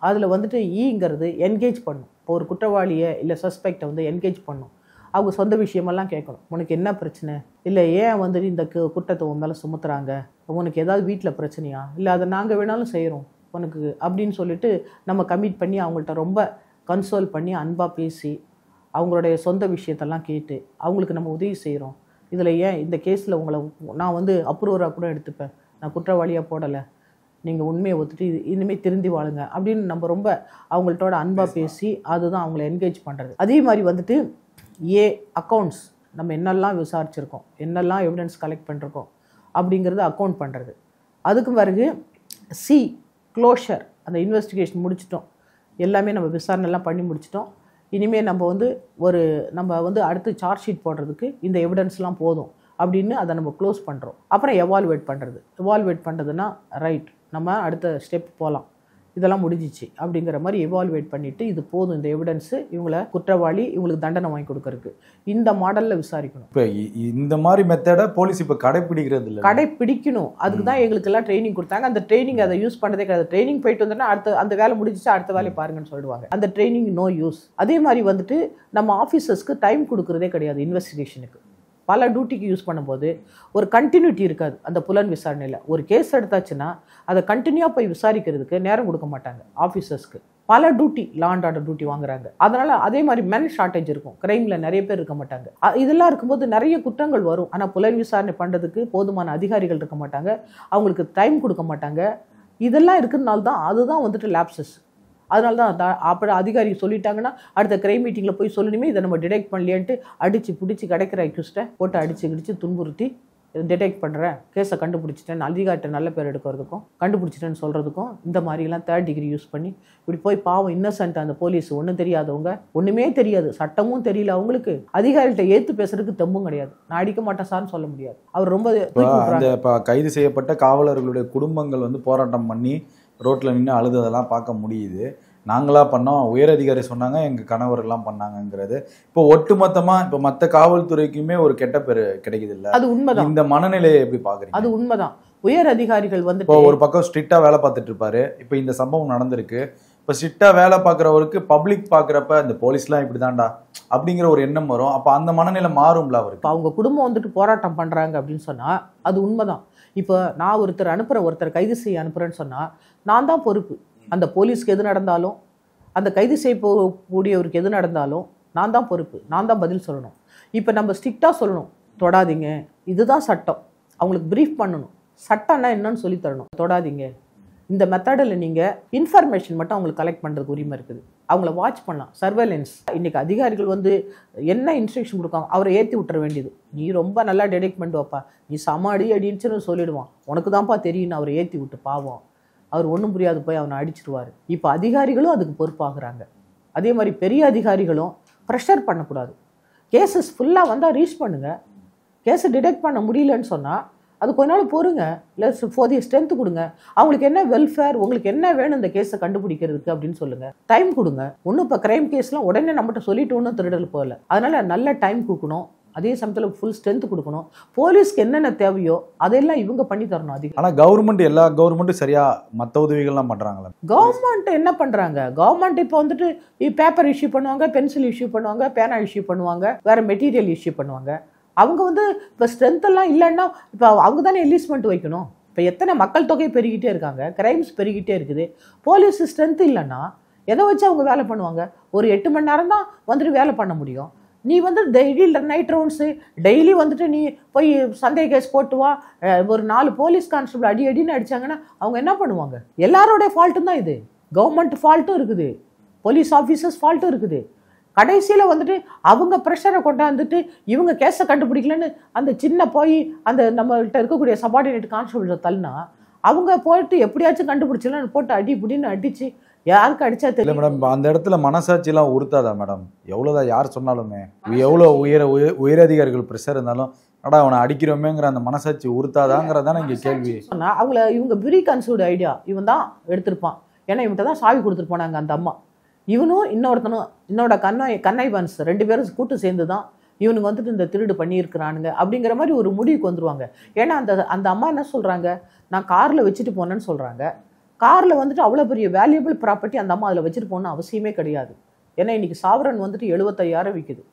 அதில் வந்துட்டு ஈங்கிறது என்கேஜ் பண்ணும். இப்போ ஒரு குற்றவாளியை இல்லை சஸ்பெக்டை வந்து என்கேஜ் பண்ணும், அவங்க சொந்த விஷயமெல்லாம் கேட்கணும். உனக்கு என்ன பிரச்சனை, இல்லை ஏன் வந்துட்டு இந்த குற்றத்தை உன் மேலே சுமத்துறாங்க, உனக்கு ஏதாவது வீட்டில் பிரச்சனையா, இல்லை அதை நாங்கள் வேணாலும் செய்கிறோம் உனக்கு அப்படின்னு சொல்லிட்டு நம்ம கமிட் பண்ணி அவங்கள்ட்ட ரொம்ப கன்சோல் பண்ணி அன்பாக பேசி அவங்களுடைய சொந்த விஷயத்தெல்லாம் கேட்டு அவங்களுக்கு நம்ம உதவி செய்கிறோம். இதில் ஏன் இந்த கேஸில் உங்களை நான் வந்து அப்ரூவராக கூட எடுத்துப்பேன், நான் குற்றவாளியாக போடலை, நீங்கள் உண்மையை ஒத்துட்டு இனிமேல் திருந்தி வாழுங்க அப்படின்னு நம்ம ரொம்ப அவங்கள்ட்டோட அன்பாக பேசி அதுதான் அவங்கள என்கேஜ் பண்ணுறது. அதே மாதிரி வந்துட்டு அக்கௌண்ட்ஸ், நம்ம என்னெல்லாம் விசாரிச்சிருக்கோம், என்னெல்லாம் எவிடன்ஸ் கலெக்ட் பண்ணிருக்கோம் அப்படிங்கிறது அக்கௌண்ட் பண்ணுறது. அதுக்கு பிறகு க்ளோஷர், அந்த இன்வெஸ்டிகேஷன் முடிச்சிட்டோம், எல்லாமே நம்ம விசாரணைலாம் பண்ணி முடிச்சிட்டோம், இனிமேல் நம்ம வந்து அடுத்து சார்ஜ் ஷீட் போடுறதுக்கு இந்த எவிடன்ஸ்லாம் போதும் அப்படின்னு அதை நம்ம க்ளோஸ் பண்ணுறோம். அப்புறம் எவால்வேட் பண்ணுறதுன்னா ரைட் நம்ம அடுத்த ஸ்டெப் போகலாம், இதெல்லாம் முடிஞ்சிச்சு அப்படிங்கிற மாதிரி எவால்வேட் பண்ணிவிட்டு இது போதும் இந்த எவிடன்ஸு, இவங்களை குற்றவாளி, இவங்களுக்கு தண்டனை வாங்கி கொடுக்கறதுக்கு இந்த மாடலில் விசாரிக்கணும். இப்போ இந்த மாதிரி மெத்தடை போலீஸ் இப்போ கடைப்பிடிக்கிறது இல்லை, கடைப்பிடிக்கணும். அதுக்கு தான் எங்களுக்கெல்லாம் ட்ரைனிங் கொடுத்தாங்க. அந்த ட்ரைனிங் அதை யூஸ் பண்ணதே கிடையாது. ட்ரைனிங் போயிட்டு வந்தோன்னா அந்த வேலை முடிஞ்சிச்சு, அடுத்த வேலையை பாருங்கன்னு சொல்லிடுவாங்க. அந்த ட்ரைனிங் நோ யூஸ். அதே மாதிரி வந்துட்டு நம்ம ஆஃபீஸர்ஸ்க்கு டைம் கொடுக்குறதே கிடையாது இன்வெஸ்டிகேஷனுக்கு. பல டியூட்டிக்கு யூஸ் பண்ணும்போது ஒரு கண்டினியூட்டி இருக்காது. அந்த புலன் விசாரணையில் ஒரு கேஸ் எடுத்தாச்சுன்னா அதை கண்டினியூவாக போய் விசாரிக்கிறதுக்கு நேரம் கொடுக்க மாட்டாங்க ஆஃபீஸர்ஸ்க்கு. பல duty, law and order duty வாங்குறாங்க. அதனால் அதே மாதிரி மென் ஷார்ட்டேஜ் இருக்கும், கிரைமில் நிறைய பேர் இருக்க மாட்டாங்க. இதெல்லாம் இருக்கும்போது நிறைய குற்றங்கள் வரும். ஆனால் புலன் விசாரணை பண்ணுறதுக்கு போதுமான அதிகாரிகள் இருக்க மாட்டாங்க, அவங்களுக்கு டைம் கொடுக்க மாட்டாங்க. இதெல்லாம் இருக்கிறதுனால தான் அதுதான் வந்துட்டு லேப்சஸ். அதனால தான் அப்புறம் அதிகாரி சொல்லிட்டாங்கன்னா அடுத்த கிரைம் மீட்டிங்கில் போய் சொல்லணுமே, இதை நம்ம டிடெக்ட் பண்ணலையேன்ட்டு அடித்து பிடிச்சி கிடைக்கிற அக்யூஸ்ட்டை போட்டு அடித்து துன்புறுத்தி டிடெக்ட் பண்ணுறேன், கேஸை கண்டுபிடிச்சிட்டேன், அதிகாரிட்ட நல்ல பேர் எடுக்கிறதுக்கும் கண்டுபிடிச்சிட்டேன்னு சொல்கிறதுக்கும் இந்த மாதிரிலாம் 3rd டிகிரி யூஸ் பண்ணி இப்படி போய் பாவம் இன்னசென்ட் அந்த போலீஸ், ஒன்றும் தெரியாதவங்க, ஒன்றுமே தெரியாது, சட்டமும் தெரியல அவங்களுக்கு, அதிகாரிகிட்ட ஏற்று பேசுறதுக்கு தெம்பும் கிடையாது. நான் அடிக்க மாட்டேன் சார்னு சொல்ல முடியாது. அவர் ரொம்ப அந்த கைது செய்யப்பட்ட காவலர்களுடைய குடும்பங்கள் வந்து போராட்டம் பண்ணி ரோட்டில் நின்று அழுததெல்லாம் பார்க்க முடியுது. நாங்களாக பண்ணோம், உயர் அதிகாரி சொன்னாங்க, எங்கள் கணவர்கள்லாம் பண்ணாங்கங்கிறது இப்போ ஒட்டுமொத்தமாக இப்போ மற்ற காவல்துறைக்குமே ஒரு கெட்ட பேர் கிடைக்குது இல்லை? அது உண்மைதான். இந்த மனநிலையை எப்படி பார்க்குறீங்க? அது உண்மைதான். உயர் அதிகாரிகள் வந்து இப்போ ஒரு பக்கம் ஸ்ட்ரிக்டாக வேலை பார்த்துட்டு இருப்பாரு, இப்போ இந்த சம்பவம் நடந்திருக்கு, இப்போ ஸ்ட்ரிக்டாக வேலை பார்க்குறவருக்கு பப்ளிக் பார்க்குறப்ப இந்த போலீஸ்லாம் இப்படி தான்டா அப்படிங்கிற ஒரு எண்ணம் வரும். அப்போ அந்த மனநிலை மாறும்ல அவருக்கு. இப்போ அவங்க குடும்பம் வந்துட்டு போராட்டம் பண்ணுறாங்க அப்படின்னு சொன்னால் அது உண்மைதான். இப்போ நான் ஒருத்தர் கைது செய்ய அனுப்புகிறேன்னு சொன்னால் நான் தான் பொறுப்பு. அந்த போலீஸ்க்கு எது நடந்தாலும், அந்த கைது செய்ய போகக்கூடியவருக்கு எது நடந்தாலும் நான் தான் பொறுப்பு, நான் தான் பதில் சொல்லணும். இப்போ நம்ம ஸ்ட்ரிக்டாக சொல்லணும், தொடாதீங்க, இதுதான் சட்டம். அவங்களுக்கு ப்ரீஃப் பண்ணணும், சட்டம்னா என்னன்னு சொல்லி தரணும். தொடாதீங்க, இந்த மெத்தடில் நீங்கள் இன்ஃபர்மேஷன் மட்டும் அவங்களுக்கு கலெக்ட் பண்ணுறதுக்கு உரிமை இருக்குது. அவங்கள வாட்ச் பண்ணலாம், சர்வேலன்ஸ். இன்றைக்கி அதிகாரிகள் வந்து என்ன இன்ஸ்ட்ரக்ஷன் கொடுக்காங்க, அவரை ஏற்றி விட்டுற வேண்டியது. நீ ரொம்ப நல்லா டெடெக்ட் பண்ணிட்டு நீ சம அடிச்சுன்னு சொல்லிடுவான், உனக்கு தான்ப்பா தெரியும்னு அவரை ஏற்றி விட்டு பாவம் அவர் ஒன்றும் புரியாது போய் அவனை அடிச்சிருவார். இப்போ அதிகாரிகளும் அதுக்கு பொறுப்பாகிறாங்க. அதே மாதிரி பெரிய அதிகாரிகளும் ப்ரெஷர் பண்ணக்கூடாது. கேசஸ் ஃபுல்லாக வந்தால் ரீச் பண்ணுங்கள். கேஸை டிடெக்ட் பண்ண முடியலன்னு சொன்னால் அது கொஞ்ச நாள் பொறுங்க, இல்லை போதிய ஸ்ட்ரென்த் கொடுங்க. அவங்களுக்கு என்ன வெல்ஃபேர், உங்களுக்கு என்ன வேணும் இந்த கேஸை கண்டுபிடிக்கிறதுக்கு அப்படின்னு சொல்லுங்கள். டைம் கொடுங்க. ஒன்றும் இப்போ கிரைம் கேஸ்லாம் உடனே நம்மகிட்ட சொல்லிட்டு ஒன்றும் திருடல் போகல. அதனால் நல்ல டைம் கொடுக்கணும், அதே சமயத்தில் ஃபுல் ஸ்ட்ரென்த் கொடுக்கணும். போலீஸ்க்கு என்னென்ன தேவையோ அதெல்லாம் இவங்க பண்ணி தரணும். அதிகம். ஆனால் கவர்மெண்ட் எல்லா கவர்மெண்ட்டும் சரியாக மற்ற உதவிகள்லாம் பண்ணுறாங்களா? கவர்மெண்ட் என்ன பண்ணுறாங்க, கவர்மெண்ட் இப்போ வந்துட்டு பேப்பர் இஷ்யூ பண்ணுவாங்க, பென்சில் இஷ்யூ பண்ணுவாங்க, பேனா இஷ்யூ பண்ணுவாங்க, வேறு மெட்டீரியல் இஷ்யூ பண்ணுவாங்க. அவங்க வந்து இப்போ ஸ்ட்ரென்த்தெல்லாம் இல்லைன்னா இப்போ அவங்க தானே என்லிஸ்ட்மெண்ட் வைக்கணும். இப்போ எத்தனை மக்கள் தொகை பெருகிட்டே இருக்காங்க, கிரைம்ஸ் பெருகிட்டே இருக்குது. போலீஸ் ஸ்ட்ரென்த் இல்லைன்னா எதை வச்சு அவங்க வேலை பண்ணுவாங்க? ஒரு 8 மணி நேரம் தான் வந்துட்டு வேலை பண்ண முடியும். நீ வந்து டெய்லி நைட் ரவுண்ட்ஸு, டெய்லி வந்துட்டு நீ போய் சந்தேக கேஸ் போட்டு வா, ஒரு 4 போலீஸ் கான்ஸ்டபிள் அடின்னு அடித்தாங்கன்னா அவங்க என்ன பண்ணுவாங்க? எல்லாரோடைய ஃபால்ட்டும் தான் இது. கவர்மெண்ட் ஃபால்ட்டும் இருக்குது, போலீஸ் ஆஃபீஸர்ஸ் ஃபால்ட்டும் இருக்குது. கடைசியில் வந்துட்டு அவங்க ப்ரெஷரை கொண்டாந்துட்டு இவங்க கேஸை கண்டுபிடிக்கலன்னு அந்த சின்ன போய் அந்த நம்மள்கிட்ட இருக்கக்கூடிய சபார்டினேட் கான்ஸ்டபிள்ஸை தள்ளினா அவங்க போயிட்டு எப்படியாச்சும் கண்டுபிடிச்சலாம் போட்டு அடிப்படின்னு அடிச்சு யாருக்கு அடிச்சா தெரியல மேடம். அந்த இடத்துல மனசாட்சியெல்லாம் உறுத்தாதா மேடம்? எவ்வளோதான் யார் சொன்னாலுமே, எவ்வளோ உயரதிகாரிகள் ப்ரெஷர் இருந்தாலும் அடா அவனை அடிக்கிறோமேங்கிற அந்த மனசாட்சி உறுத்தாதாங்கிறதான இங்கே கேள்வி. சொன்னால் அவங்கள இவங்க ப்ரீ கன்சீவ்டு ஐடியா இவன் தான் எடுத்திருப்பான். ஏன்னா இவன்கிட்ட தான் சாவி கொடுத்துட்டு போனாங்க அந்த அம்மா. இவனும் இன்னொருத்தனும் இன்னோட கண்ணைவன்ஸ் 2 பேரும் கூட்டு சேர்ந்து தான் இவனுக்கு வந்துட்டு இந்த திருடு பண்ணியிருக்கிறானுங்க அப்படிங்கிற மாதிரி ஒரு முடிவுக்கு வந்துருவாங்க. ஏன்னா அந்த அம்மா என்ன சொல்கிறாங்க, நான் காரில் வச்சுட்டு போனேன்னு சொல்கிறாங்க. காரில் வந்துட்டு அவ்வளோ பெரிய வேல்யூபிள் ப்ராப்பர்ட்டி அந்த அம்மா அதில் வச்சுட்டு போகணும்னு அவசியமே கிடையாது. ஏன்னா இன்றைக்கி சாவரன் வந்துட்டு 75,000 விற்குது.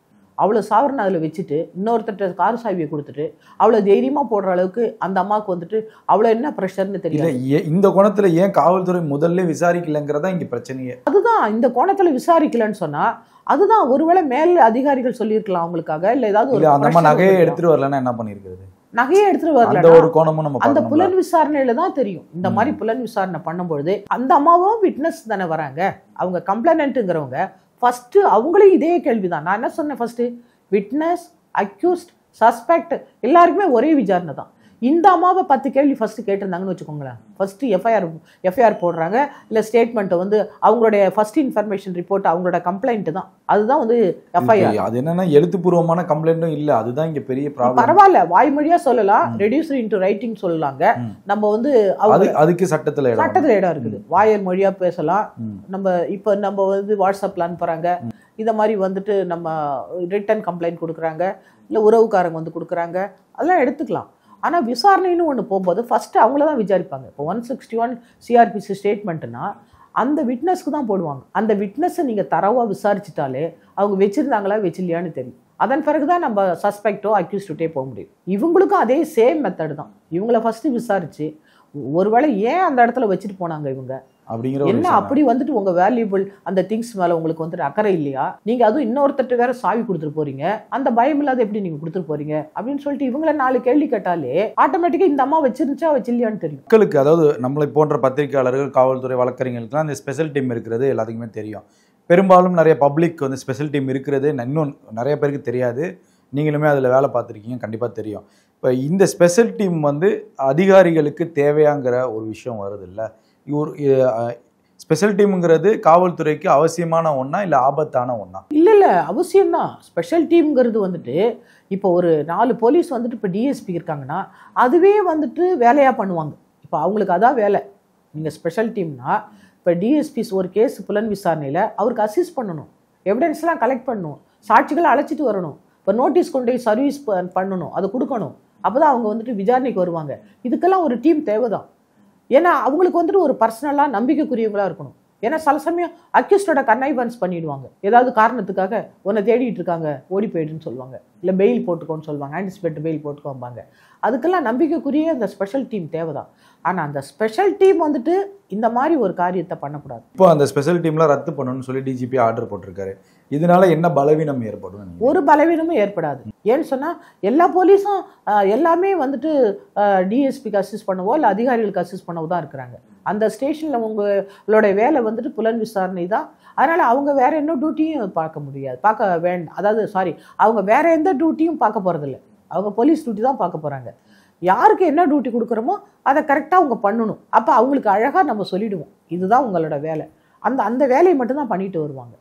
அவ்வளோ சாவரன் அதில் வச்சுட்டு இன்னொருத்தட்ட கார் சாவியை கொடுத்துட்டு அவ்வளோ தைரியமாக போடுற அளவுக்கு அந்த அம்மாவுக்கு வந்துட்டு அவ்வளோ என்ன ப்ரெஷர்னு தெரியல. இந்த கோணத்தில் ஏன் காவல்துறை முதல்ல விசாரிக்கலைங்கிறதா இங்கே பிரச்சனையே. அதுதான் இந்த கோணத்தில் விசாரிக்கலன்னு சொன்னால் அதுதான் ஒருவேளை மேல் அதிகாரிகள் சொல்லியிருக்கலாம் அவங்களுக்காக, இல்லை ஏதாவது அந்த அம்மா நகையை எடுத்துட்டு வரலன்னா என்ன பண்ணியிருக்கிறது? நகையை எடுத்துட்டு வரல, ஒரு கோணமும் நம்ம அந்த புலன் விசாரணையில தான் தெரியும். இந்த மாதிரி புலன் விசாரணை பண்ணும்பொழுது அந்த அம்மாவும் விட்னஸ் தானே வராங்க. அவங்க கம்ப்ளைனன்ட்டுங்கிறவங்க ஃபஸ்ட்டு அவங்களையும் இதே கேள்விதான். நான் என்ன சொன்னேன், ஃபஸ்ட்டு விட்னஸ், அக்யூஸ்ட், சஸ்பெக்ட் எல்லாருக்குமே ஒரே விசாரணை தான். இந்த அம்மாவை 10 கேள்வி ஃபஸ்ட்டு கேட்டிருந்தாங்கன்னு வச்சுக்கோங்களேன். ஃபஸ்ட்டு எஃப்ஐஆர் போடுறாங்க, இல்லை ஸ்டேட்மெண்ட்டை வந்து அவங்களுடைய ஃபஸ்ட் இன்ஃபர்மேஷன் ரிப்போர்ட் அவங்களோட கம்ப்ளைண்ட் தான், அதுதான் வந்து எஃப்ஐஆர். அது என்னன்னா எழுத்துப்பூர்வமான கம்ப்ளைண்ட்டும் இல்லை, அதுதான் இங்கே பெரிய ப்ராப்ளம். பரவாயில்ல, வாய்மொழியாக சொல்லலாம், ரெடியூஸ்டு இன்டு ரைட்டிங் சொல்லலாங்க. நம்ம வந்து அதுக்கு சட்டத்தில் இடம் இருக்குது. வாயல் மொழியாக பேசலாம். இப்போ நம்ம வந்து வாட்ஸ்அப்பில் அனுப்புகிறாங்க, இதை மாதிரி வந்துட்டு நம்ம ரிட்டன் கம்ப்ளைண்ட் கொடுக்குறாங்க, இல்லை உறவுக்காரங்க வந்து கொடுக்குறாங்க, அதெல்லாம் எடுத்துக்கலாம். ஆனால் விசாரணைன்னு ஒன்று போகும்போது ஃபஸ்ட்டு அவங்கள தான் விசாரிப்பாங்க. இப்போ 161 சிஆர்பிசி ஸ்டேட்மெண்ட்டுனா அந்த விட்னஸ்க்கு தான் போடுவாங்க. அந்த விட்னஸை நீங்கள் தரவாக விசாரிச்சிட்டாலே அவங்க வச்சுருந்தாங்களா வச்சில்லையான்னு தெரியும். அதன் பிறகு தான் நம்ம சஸ்பெக்டோ அக்யூஸ்டே போக முடியும். இவங்களுக்கும் அதே சேம் மெத்தடு தான். இவங்கள ஃபஸ்ட்டு விசாரித்து ஒருவேளை ஏன் அந்த இடத்துல வச்சுட்டு போனாங்க இவங்க அப்படிங்கிற என்ன அப்படி வந்துட்டு உங்க வேல்யூபிள் அந்த திங்ஸ் மேல உங்களுக்கு வந்துட்டு அக்கறை இல்லையா? நீங்க அதுவும் இன்னொருத்தட்டு வேற சாவி கொடுத்துட்டு போறீங்க, அந்த பயம் இல்லாத எப்படி நீங்க கொடுத்துட்டு போறீங்க அப்படின்னு சொல்லிட்டு இவங்கள 4 கேள்வி கேட்டாலே ஆட்டோமேட்டிக்கா இந்த அம்மா வச்சிருந்துச்சா வச்சில்லையான்னு தெரியும் மக்களுக்கு. அதாவது நம்மளை போன்ற பத்திரிகையாளர்கள், காவல்துறை வழக்கறிஞர்களுக்குலாம் அந்த ஸ்பெஷல் டீம் இருக்கிறது எல்லாத்துக்குமே தெரியும். பெரும்பாலும் நிறைய பப்ளிக் வந்து ஸ்பெஷல் டீம் இருக்கிறது இன்னும் நிறைய பேருக்கு தெரியாது. நீங்களுமே அதில் வேலை பார்த்துருக்கீங்க, கண்டிப்பாக தெரியும். இப்போ இந்த ஸ்பெஷல் டீம் வந்து அதிகாரிகளுக்கு தேவையாங்கிற ஒரு விஷயம் வருது இல்லை? ஒரு ஸ்பெஷல் டீமுங்கிறது காவல்துறைக்கு அவசியமான ஒன்றா இல்லை ஆபத்தான ஒன்றா? இல்லை அவசியம்தான். ஸ்பெஷல் டீம்ங்கிறது வந்துட்டு இப்போ ஒரு 4 போலீஸ் வந்துட்டு இப்போ டிஎஸ்பி இருக்காங்கன்னா அதுவே வந்துட்டு வேலையாக பண்ணுவாங்க. இப்போ அவங்களுக்கு அதான் வேலை. நீங்கள் ஸ்பெஷல் டீம்னா இப்போ டிஎஸ்பிஸ் ஒரு கேஸ் புலன் விசாரணையில் அவருக்கு அசிஸ்ட் பண்ணணும், எவிடன்ஸ்லாம் கலெக்ட் பண்ணணும், சாட்சிகளை அழைச்சிட்டு வரணும், இப்போ நோட்டீஸ் கொண்டு போய் சர்வீஸ் பண்ணணும், அதை கொடுக்கணும். அப்போ தான் அவங்க வந்துட்டு விசாரணைக்கு வருவாங்க. இதுக்கெல்லாம் ஒரு டீம் தேவை தான். ஏன்னா அவங்களுக்கு வந்துட்டு ஒரு பர்சனலாக நம்பிக்கைக்குரியவங்களாக இருக்கணும். ஏன்னா சில சமயம் அக்யூஸ்டோட கன்னைவன்ஸ் பண்ணிடுவாங்க, ஏதாவது காரணத்துக்காக உன்னை தேடிட்டு இருக்காங்க ஓடி போயிடுன்னு சொல்லுவாங்க, இல்லை பெயில் போட்டுக்கோன்னு சொல்லுவாங்க, ஆன்டிசிபேட் பெயில் போட்டுக்கோம்பாங்க. அதுக்கெல்லாம் நம்பிக்கைக்குரிய அந்த ஸ்பெஷல் டீம் தேவைதான். ஆனால் அந்த ஸ்பெஷல் டீம் வந்துட்டு இந்த மாதிரி ஒரு காரியத்தை பண்ணக்கூடாது. இப்போ அந்த ஸ்பெஷல் டீம்லாம் ரத்து பண்ணணும்னு சொல்லி டிஜிபி ஆர்டர் போட்டிருக்காரு. இதனால என்ன பலவீனம் ஏற்படும்? ஒரு பலவீனமும் ஏற்படாது. ஏன்னு சொன்னால் எல்லா போலீஸும் எல்லாமே வந்துட்டு டிஎஸ்பிக்கு அசிஸ்ட் பண்ணவோ இல்லை அதிகாரிகளுக்கு அசிஸ்ட் பண்ணவோ தான் இருக்கிறாங்க. அந்த ஸ்டேஷனில் உங்களோட வேலை வந்துட்டு புலன் விசாரணை தான். அதனால் அவங்க வேற என்ன டியூட்டியும் பார்க்க முடியாது, அதாவது அவங்க வேற எந்த டியூட்டியும் பார்க்க போகிறதில்ல. அவங்க போலீஸ் டியூட்டி தான் பார்க்க போகிறாங்க. யாருக்கு என்ன டியூட்டி கொடுக்குறோமோ அதை கரெக்டாக அவங்க பண்ணணும். அப்போ அவங்களுக்கு அழகாக நம்ம சொல்லிவிடுவோம், இதுதான் உங்களோட வேலை. அந்த வேலையை மட்டும்தான் பண்ணிட்டு வருவாங்க,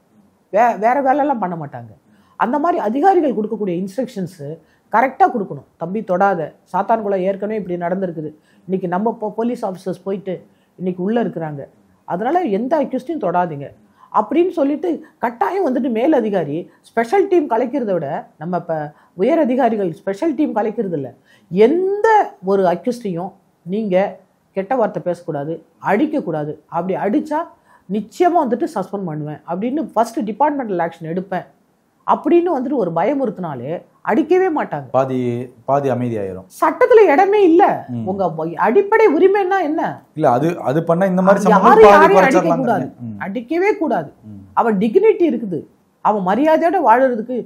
வேற வேலையெல்லாம் பண்ண மாட்டாங்க. அந்த மாதிரி அதிகாரிகள் கொடுக்கக்கூடிய இன்ஸ்ட்ரக்ஷன்ஸு கரெக்டாக கொடுக்கணும். தம்பி தொடாத, சாத்தான்குளம் ஏற்கனவே இப்படி நடந்திருக்குது, இன்றைக்கி நம்ம போலீஸ் ஆஃபீஸர்ஸ் போயிட்டு இன்றைக்கி உள்ளே இருக்கிறாங்க, அதனால் எந்த அக்யூஸ்டையும் தொடாதீங்க அப்படின்னு சொல்லிட்டு கட்டாயம் வந்துட்டு மேல் அதிகாரி ஸ்பெஷல் டீம் கலைக்கிறத விட நம்ம இப்போ உயர் அதிகாரிகள் ஸ்பெஷல் டீம் கலைக்கிறது இல்லை. எந்த ஒரு அக்யூஸ்டையும் நீங்கள் கெட்ட வார்த்தை பேசக்கூடாது, அடிக்கக்கூடாது. அப்படி அடித்தா நிச்சயமாக வந்துட்டு சஸ்பெண்ட் பண்ணுவேன் அப்படின்னு ஃபஸ்ட்டு டிபார்ட்மெண்டல் ஆக்ஷன் எடுப்பேன் அப்படின்னு வந்துட்டு ஒரு பயமுறுத்தினாலே அடிக்கவே மாட்டாங்க. பாதி அமைதியாயிரும். சட்டத்துல இடமே இல்ல. உங்க அடிப்படை உரிமைன்னா என்ன? இல்ல அது பண்ண இந்த மாதிரி அடிக்கவே கூடாது. அவன் டிக்னிட்டி இருக்குது, அவன் மரியாதையோட வாழறதுக்கு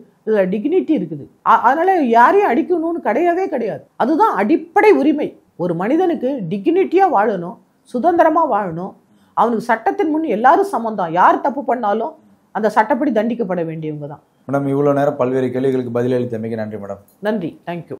டிக்னிட்டி இருக்குது. அதனால யாரையும் அடிக்கணும்னு கிடையவே கிடையாது. அதுதான் அடிப்படை உரிமை. ஒரு மனிதனுக்கு டிக்னிட்டியா வாழணும், சுதந்திரமா வாழணும். அவனுக்கு சட்டத்தின் முன் எல்லாரும் சமந்தான். யார் தப்பு பண்ணாலும் அந்த சட்டப்படி தண்டிக்கப்பட வேண்டியவங்க தான். மேடம், இவ்வளோ நேரம் பல்வேறு கேள்விகளுக்கு பதிலளித்தமைக்கு நன்றி மேடம். நன்றி, தேங்க்யூ.